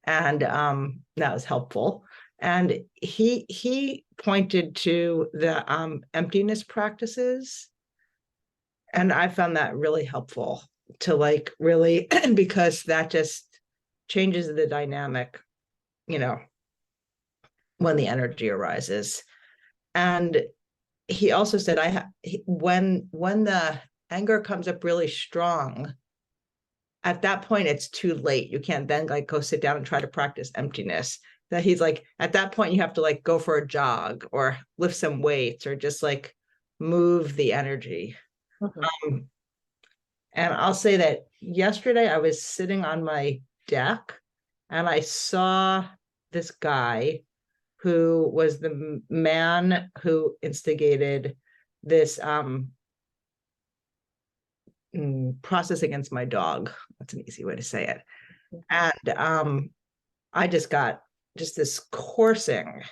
and that was helpful. And he pointed to the emptiness practices, and I found that really helpful to like really because that just changes the dynamic, you know, when the energy arises. And he also said, when the anger comes up really strong, at that point it's too late. You can't then like go sit down and try to practice emptiness. That he's like, at that point you have to like go for a jog or lift some weights or just like move the energy. And I'll say that yesterday I was sitting on my deck and I saw this guy who was the man who instigated this process against my dog. That's an easy way to say it. And I just got just this coursing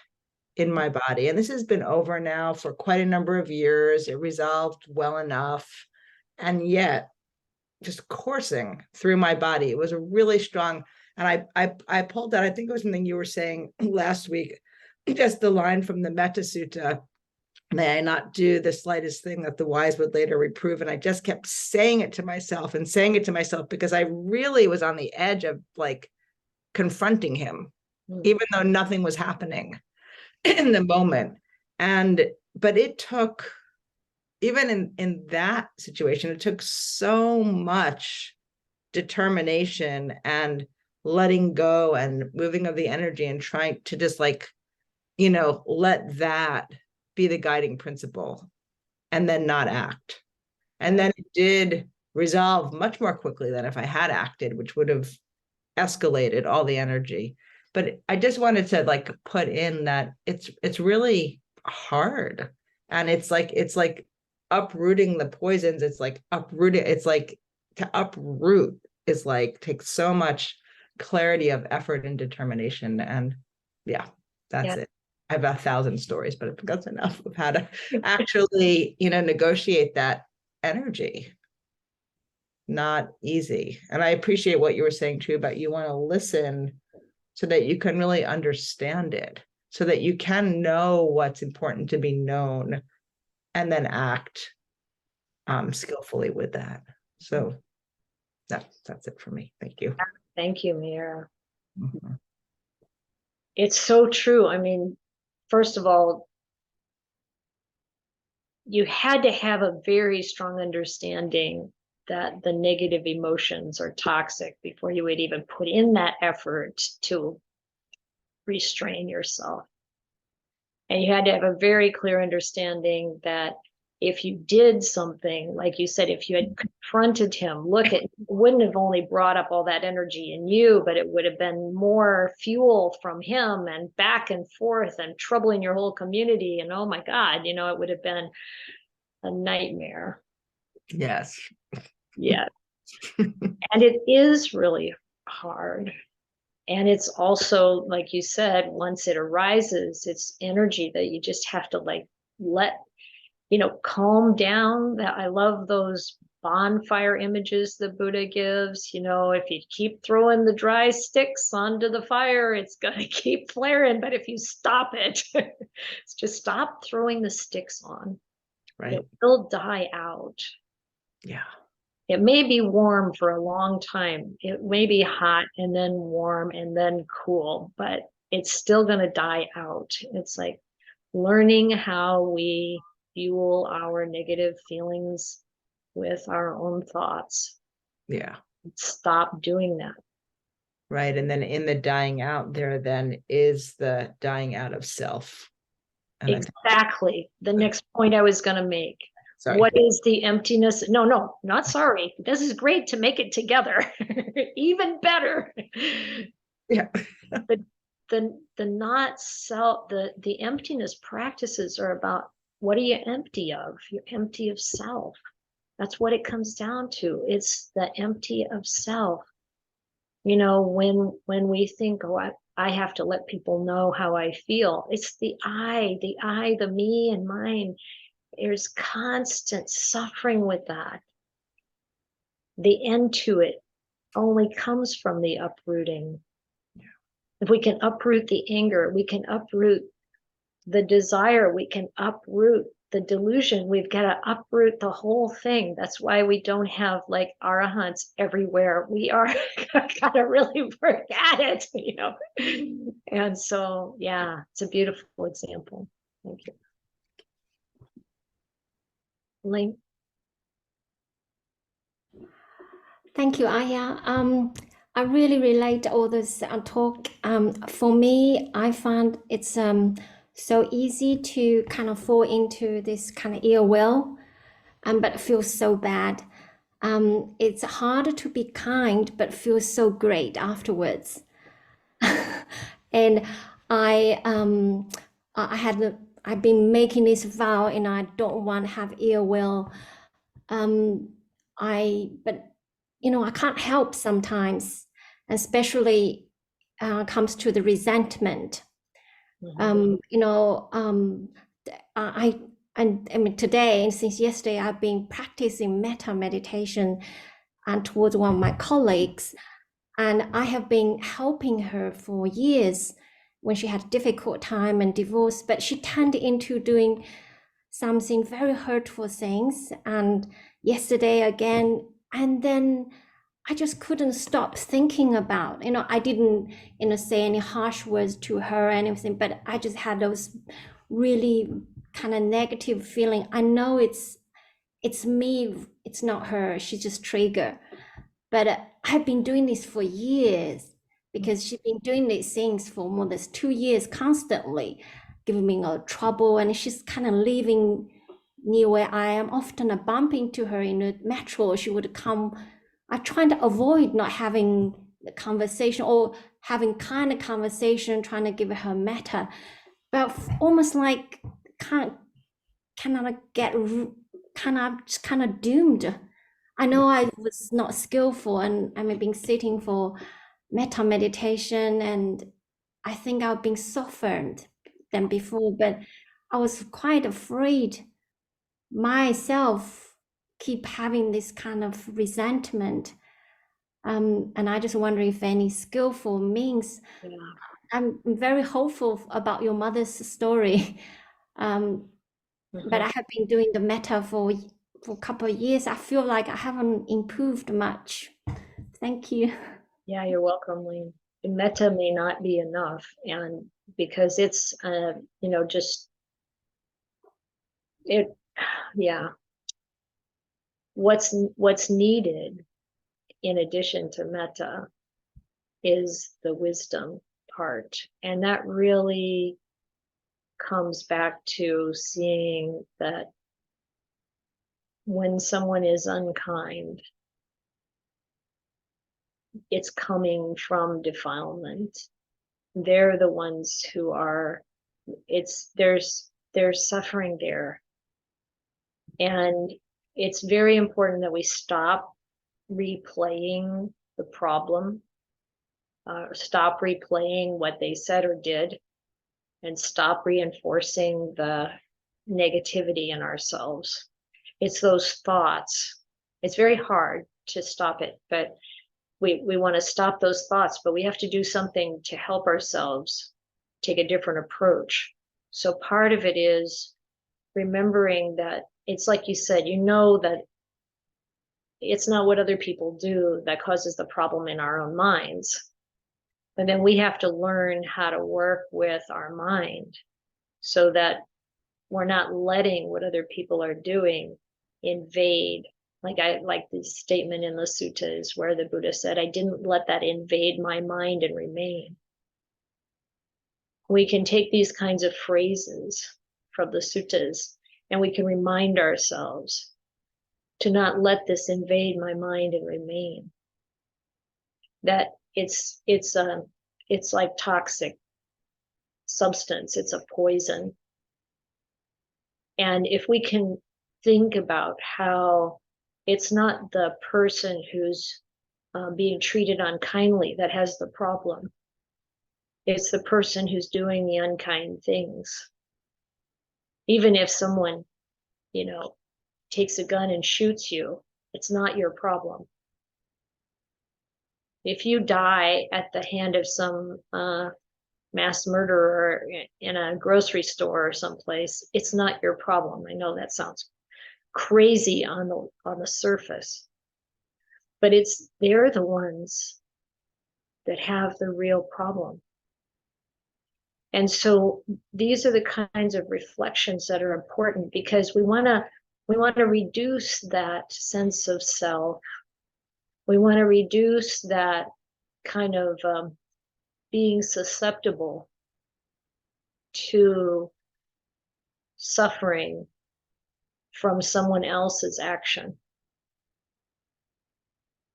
in my body. And this has been over now for quite a number of years. It resolved well enough. And yet just coursing through my body. It was a really strong, and I pulled that, I think it was something you were saying last week, just the line from the Metta Sutta, may I not do the slightest thing that the wise would later reprove. And I just kept saying it to myself and saying it to myself because I really was on the edge of like confronting him, even though nothing was happening in the moment. But it took, even in that situation, it took so much determination and letting go and moving of the energy and trying to just like, you know, let that be the guiding principle and then not act. And then it did resolve much more quickly than if I had acted, which would have escalated all the energy. But I just wanted to like put in that it's really hard. And it's like uprooting the poisons. It's like uprooting, it's like to uproot is like takes so much clarity of effort and determination. And yeah, that's it. I have 1,000 stories, but I think that's enough of how to actually, you know, negotiate that energy. Not easy. And I appreciate what you were saying too about you want to listen so that you can really understand it, so that you can know what's important to be known and then act skillfully with that. So that's it for me. Thank you. Thank you, Mira. It's so true. I mean, first of all, you had to have a very strong understanding that the negative emotions are toxic before you would even put in that effort to restrain yourself. And you had to have a very clear understanding that if you did something, like you said, if you had confronted him, it wouldn't have only brought up all that energy in you, but it would have been more fuel from him and back and forth and troubling your whole community. And oh my God, you know, it would have been a nightmare. Yes. Yeah. And it is really hard. And it's also, like you said, once it arises, it's energy that you just have to like let, you know, calm down. That I love those bonfire images the Buddha gives. You know, if you keep throwing the dry sticks onto the fire, it's going to keep flaring. But if you stop it, it's just stop throwing the sticks on. Right. It will die out. Yeah. It may be warm for a long time. It may be hot and then warm and then cool, but it's still going to die out. It's like learning how we fuel our negative feelings with our own thoughts. Yeah. Stop doing that. right? And then in the dying out there then is the dying out of self. And I think, Exactly. The next point I was going to make. sorry. What is the emptiness? No, not sorry. This is great to make it together. Even better. Yeah. The not self, the emptiness practices are about, what are you empty of? You're empty of self. That's what it comes down to. It's the empty of self. You know, when we think, oh, I have to let people know how I feel. It's the the me and mine. There's constant suffering with that. The end to it only comes from the uprooting. If we can uproot the anger, we can uproot the desire, we can uproot the delusion. We've got to uproot the whole thing. That's why we don't have like arahants everywhere. We are gotta really work at it, you know. And so, yeah, it's a beautiful example. Thank you. Elaine? Thank you, Aya. I really relate to all this talk. For me, I found it's so easy to kind of fall into this kind of ill will, but it feels so bad. It's harder to be kind, but feels so great afterwards. And I've been making this vow, and I don't want to have ill will. But you know, I can't help sometimes, especially comes to the resentment. You know, I mean today and since yesterday I've been practicing metta meditation and towards one of my colleagues, and I have been helping her for years when she had a difficult time and divorce, but she turned into doing something very hurtful things, and yesterday again, and then I just couldn't stop thinking about, you know, I didn't, you know, say any harsh words to her or anything, but I just had those really kind of negative feeling. I know it's me, it's not her, she's just triggered. But I've been doing this for years because she's been doing these things for more than 2 years constantly, giving me a trouble, and she's kind of living near where I am. Often I bump into her in the metro. She would come. I try to avoid not having the conversation or having kind of conversation, trying to give her metta, but almost like kind of doomed. I know I was not skillful, and I've been sitting for metta meditation, and I think I've been softened than before, but I was quite afraid myself keep having this kind of resentment. And I just wonder if any skillful means. Yeah. I'm very hopeful about your mother's story. But I have been doing the metta for a couple of years. I feel like I haven't improved much. Thank you. Yeah, you're welcome, Lee. Metta may not be enough, and because it's you know, just it, yeah. What's needed in addition to metta is the wisdom part, and that really comes back to seeing that when someone is unkind, it's coming from defilement. They're the ones who are, there's suffering there. And it's very important that we stop replaying the problem, stop replaying what they said or did, and stop reinforcing the negativity in ourselves. It's those thoughts. It's very hard to stop it, but we want to stop those thoughts, but we have to do something to help ourselves take a different approach. So part of it is remembering that it's like you said, you know, that it's not what other people do that causes the problem in our own minds. But then we have to learn how to work with our mind so that we're not letting what other people are doing invade Like I like the statement in the suttas where the Buddha said, I didn't let that invade my mind and remain. We can take these kinds of phrases from the suttas and we can remind ourselves to not let this invade my mind and remain. That it's like toxic substance, it's a poison. And if we can think about how it's not the person who's being treated unkindly that has the problem, it's the person who's doing the unkind things. Even if someone, you know, takes a gun and shoots you, it's not your problem. If you die at the hand of some mass murderer in a grocery store or someplace, it's not your problem. I know that sounds crazy on the surface, but they're the ones that have the real problem. And so these are the kinds of reflections that are important, because we want to reduce that sense of self. We want to reduce that kind of being susceptible to suffering from someone else's action.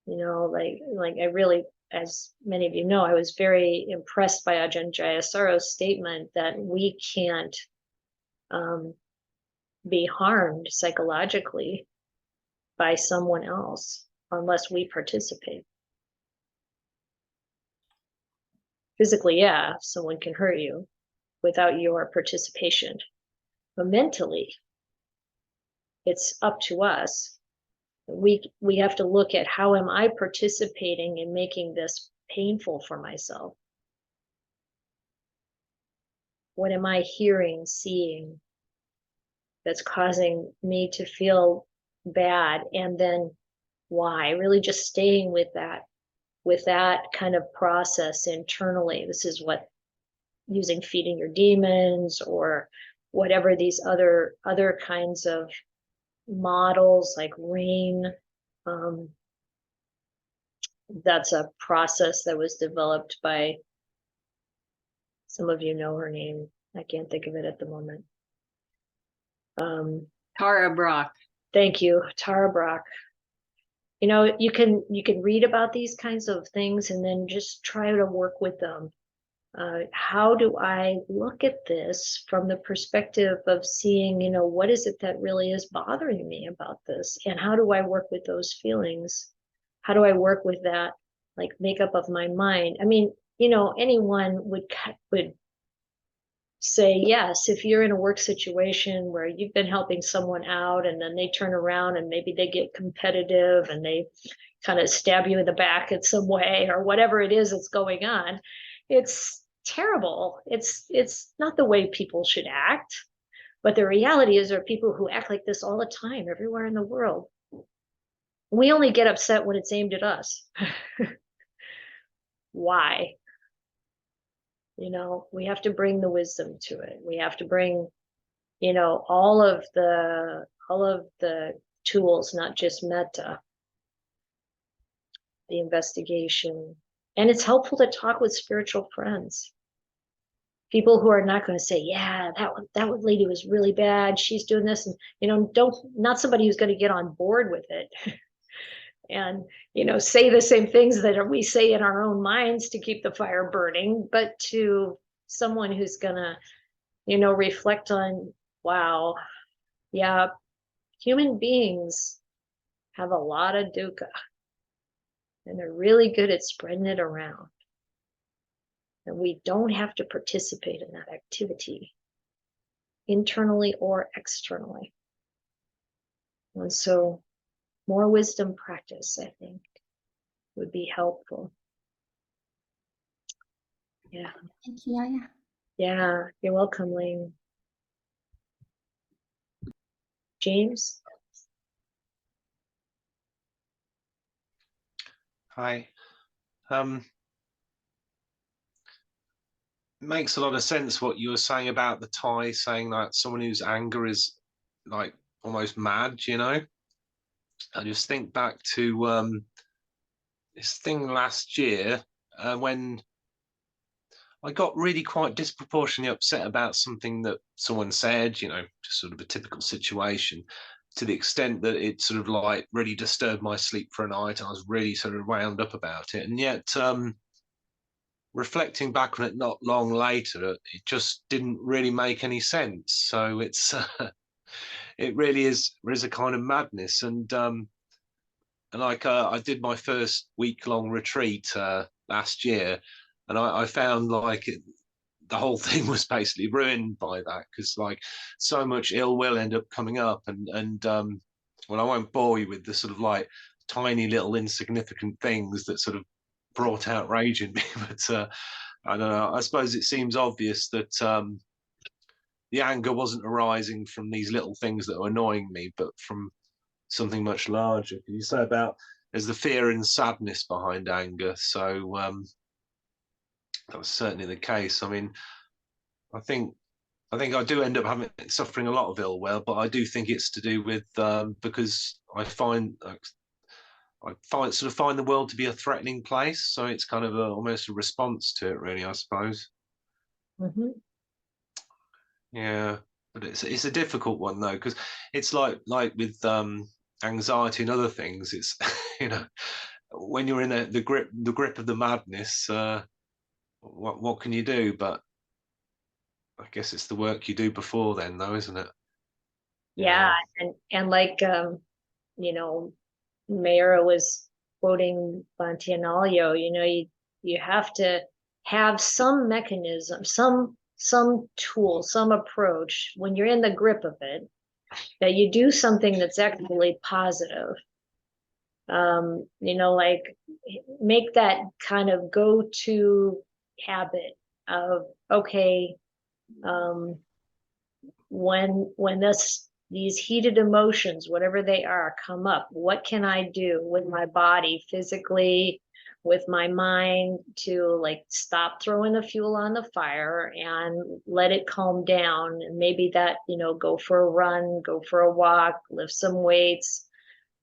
You know, like I really, as many of you know, I was very impressed by Ajahn Jayasaro's statement that we can't be harmed psychologically by someone else unless we participate. Physically, yeah, someone can hurt you without your participation. But mentally, it's up to us. We have to look at, how am I participating in making this painful for myself? What am I hearing, seeing that's causing me to feel bad? And then why? Really just staying with that kind of process internally. This is what using feeding your demons or whatever these other kinds of models like rain. That's a process that was developed by, some of you know her name, I can't think of it at the moment. Tara Brach. Thank you, Tara Brach. You know, you can read about these kinds of things and then just try to work with them. How do I look at this from the perspective of seeing, you know, what is it that really is bothering me about this? And how do I work with those feelings? How do I work with that, like, makeup of my mind? I mean, you know, anyone would say, yes, if you're in a work situation where you've been helping someone out and then they turn around and maybe they get competitive and they kind of stab you in the back in some way or whatever it is that's going on, it's terrible. It's not the way people should act. But the reality is there are people who act like this all the time, everywhere in the world. We only get upset when it's aimed at us. Why? You know, we have to bring the wisdom to it. We have to bring, you know, all of the tools, not just metta, the investigation. And it's helpful to talk with spiritual friends. People who are not going to say, yeah, that one lady was really bad, she's doing this, and, you know, not somebody who's going to get on board with it and, you know, say the same things that we say in our own minds to keep the fire burning, but to someone who's going to, you know, reflect on, wow, yeah, human beings have a lot of dukkha and they're really good at spreading it around. And we don't have to participate in that activity, internally or externally. And so more wisdom practice, I think, would be helpful. Yeah. Thank you, Yaya. Yeah, you're welcome, Ling. James? Hi. Makes a lot of sense what you were saying about the Thai, saying that someone whose anger is like almost mad, you know, I just think back to this thing last year when I got really quite disproportionately upset about something that someone said, you know, just sort of a typical situation, to the extent that it sort of like really disturbed my sleep for a night. I was really sort of wound up about it. And yet, reflecting back on it not long later, it just didn't really make any sense. So it's, it really is, there is a kind of madness. And like I did my first week-long retreat last year, and I found like the whole thing was basically ruined by that, because like so much ill will ended up coming up, and well, I won't bore you with the sort of like tiny little insignificant things that sort of brought out rage in me, but I don't know. I suppose it seems obvious that the anger wasn't arising from these little things that were annoying me, but from something much larger. Can you say about there's the fear and sadness behind anger? So that was certainly the case. I mean, I think I do end up suffering a lot of ill will, but I do think it's to do with because I find the world to be a threatening place, so it's kind of almost a response to it, really, I suppose. Mm-hmm. Yeah, but it's a difficult one though, because it's like with anxiety and other things. It's you know, when you're in the grip of the madness, what can you do? But I guess it's the work you do before then, though, isn't it? Yeah, and like you know, Mayra was quoting Bantianaglio, you know, you have to have some mechanism, some tool, some approach when you're in the grip of it, that you do something that's actually positive. You know, like make that kind of go-to habit of, okay, when these heated emotions, whatever they are, come up, what can I do with my body physically, with my mind, to like stop throwing the fuel on the fire and let it calm down? And maybe that, you know, go for a run, go for a walk, lift some weights,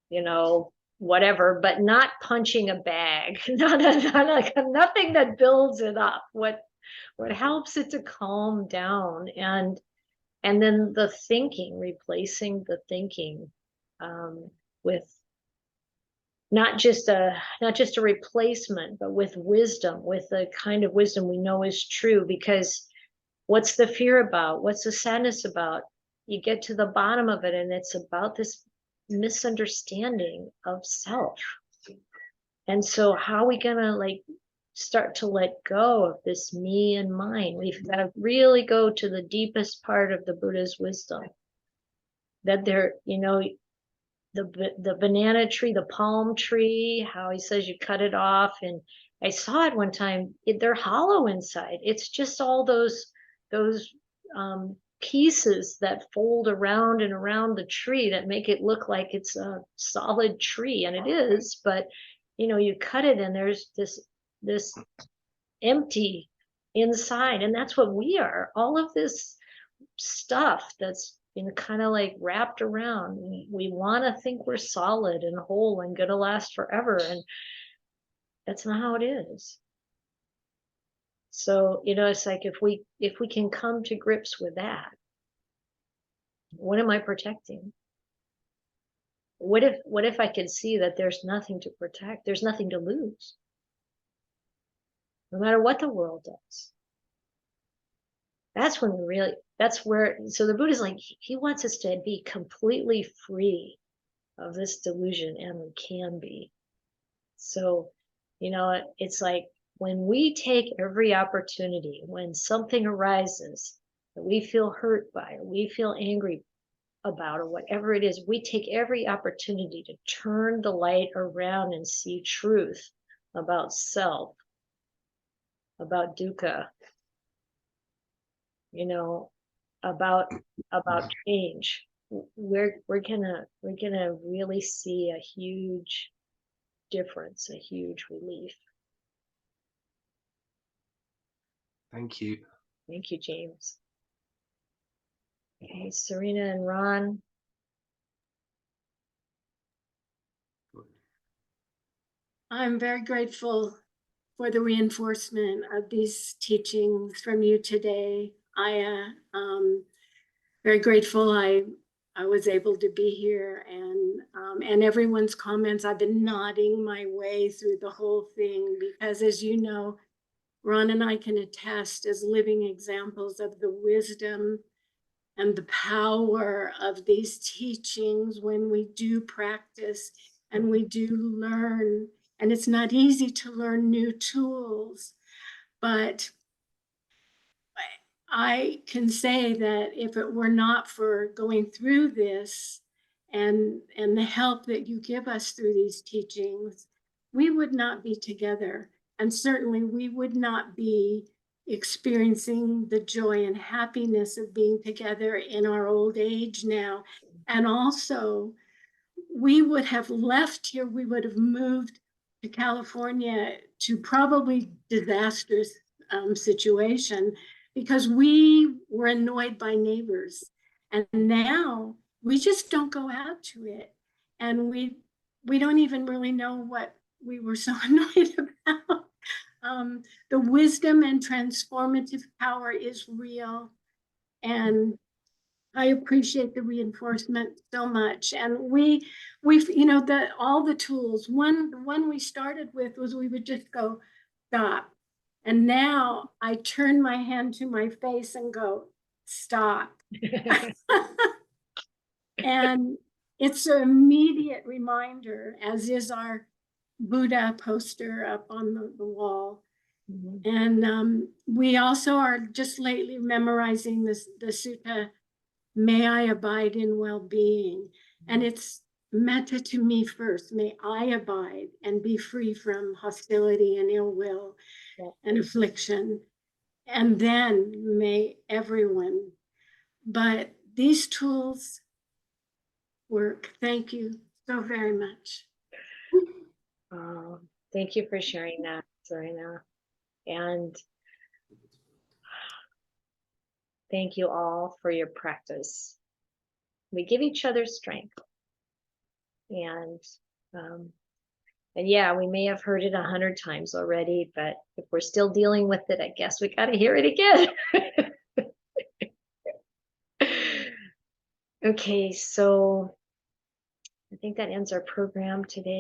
you know, whatever, but not punching a bag. Nothing that builds it up. What helps it to calm down, and then the thinking, replacing the thinking with not just a replacement, but with wisdom, with the kind of wisdom we know is true. Because what's the fear about? What's the sadness about? You get to the bottom of it, and it's about this misunderstanding of self. And so how are we gonna like start to let go of this me and mine? We've got to really go to the deepest part of the Buddha's wisdom, that there, you know, the banana tree, the palm tree, how he says you cut it off. And I saw it one time, they're hollow inside. It's just all those pieces that fold around and around the tree that make it look like it's a solid tree, and it is. But you know, you cut it and there's this empty inside, and that's what we are. All of this stuff that's been kind of like wrapped around, we want to think we're solid and whole and gonna last forever, and that's not how it is. So, you know, it's like if we can come to grips with that, what am I protecting? What if I could see that there's nothing to protect, there's nothing to lose, no matter what the world does? That's when we really, that's where, so the Buddha's like, he wants us to be completely free of this delusion, and we can be. So, you know, it's like when we take every opportunity, when something arises that we feel hurt by, or we feel angry about, or whatever it is, we take every opportunity to turn the light around and see truth about self, about dukkha, you know, about change. We're gonna really see a huge difference, a huge relief. Thank you. Thank you, James. Okay, Serena and Ron. I'm very grateful for the reinforcement of these teachings from you today. Very grateful I was able to be here, and everyone's comments. I've been nodding my way through the whole thing because, as you know, Ron and I can attest as living examples of the wisdom and the power of these teachings when we do practice and we do learn. And it's not easy to learn new tools, but I can say that if it were not for going through this and the help that you give us through these teachings, we would not be together. And certainly we would not be experiencing the joy and happiness of being together in our old age now. And also, we would have left here, we would have moved to California to probably disastrous situation because we were annoyed by neighbors. And now we just don't go out to it. And we don't even really know what we were so annoyed about. The wisdom and transformative power is real. And I appreciate the reinforcement so much. And we've, all the tools, the one we started with was we would just go, stop. And now I turn my hand to my face and go, stop. And it's an immediate reminder, as is our Buddha poster up on the wall. Mm-hmm. And we also are just lately memorizing the sutta, may I abide in well-being. And it's metta to me first. May I abide and be free from hostility and ill will and affliction. And then may everyone. But these tools work. Thank you so very much. Thank you for sharing that, Serena. And thank you all for your practice. We give each other strength. And yeah, we may have heard it 100 times already, but if we're still dealing with it, I guess we got to hear it again. Okay, so I think that ends our program today.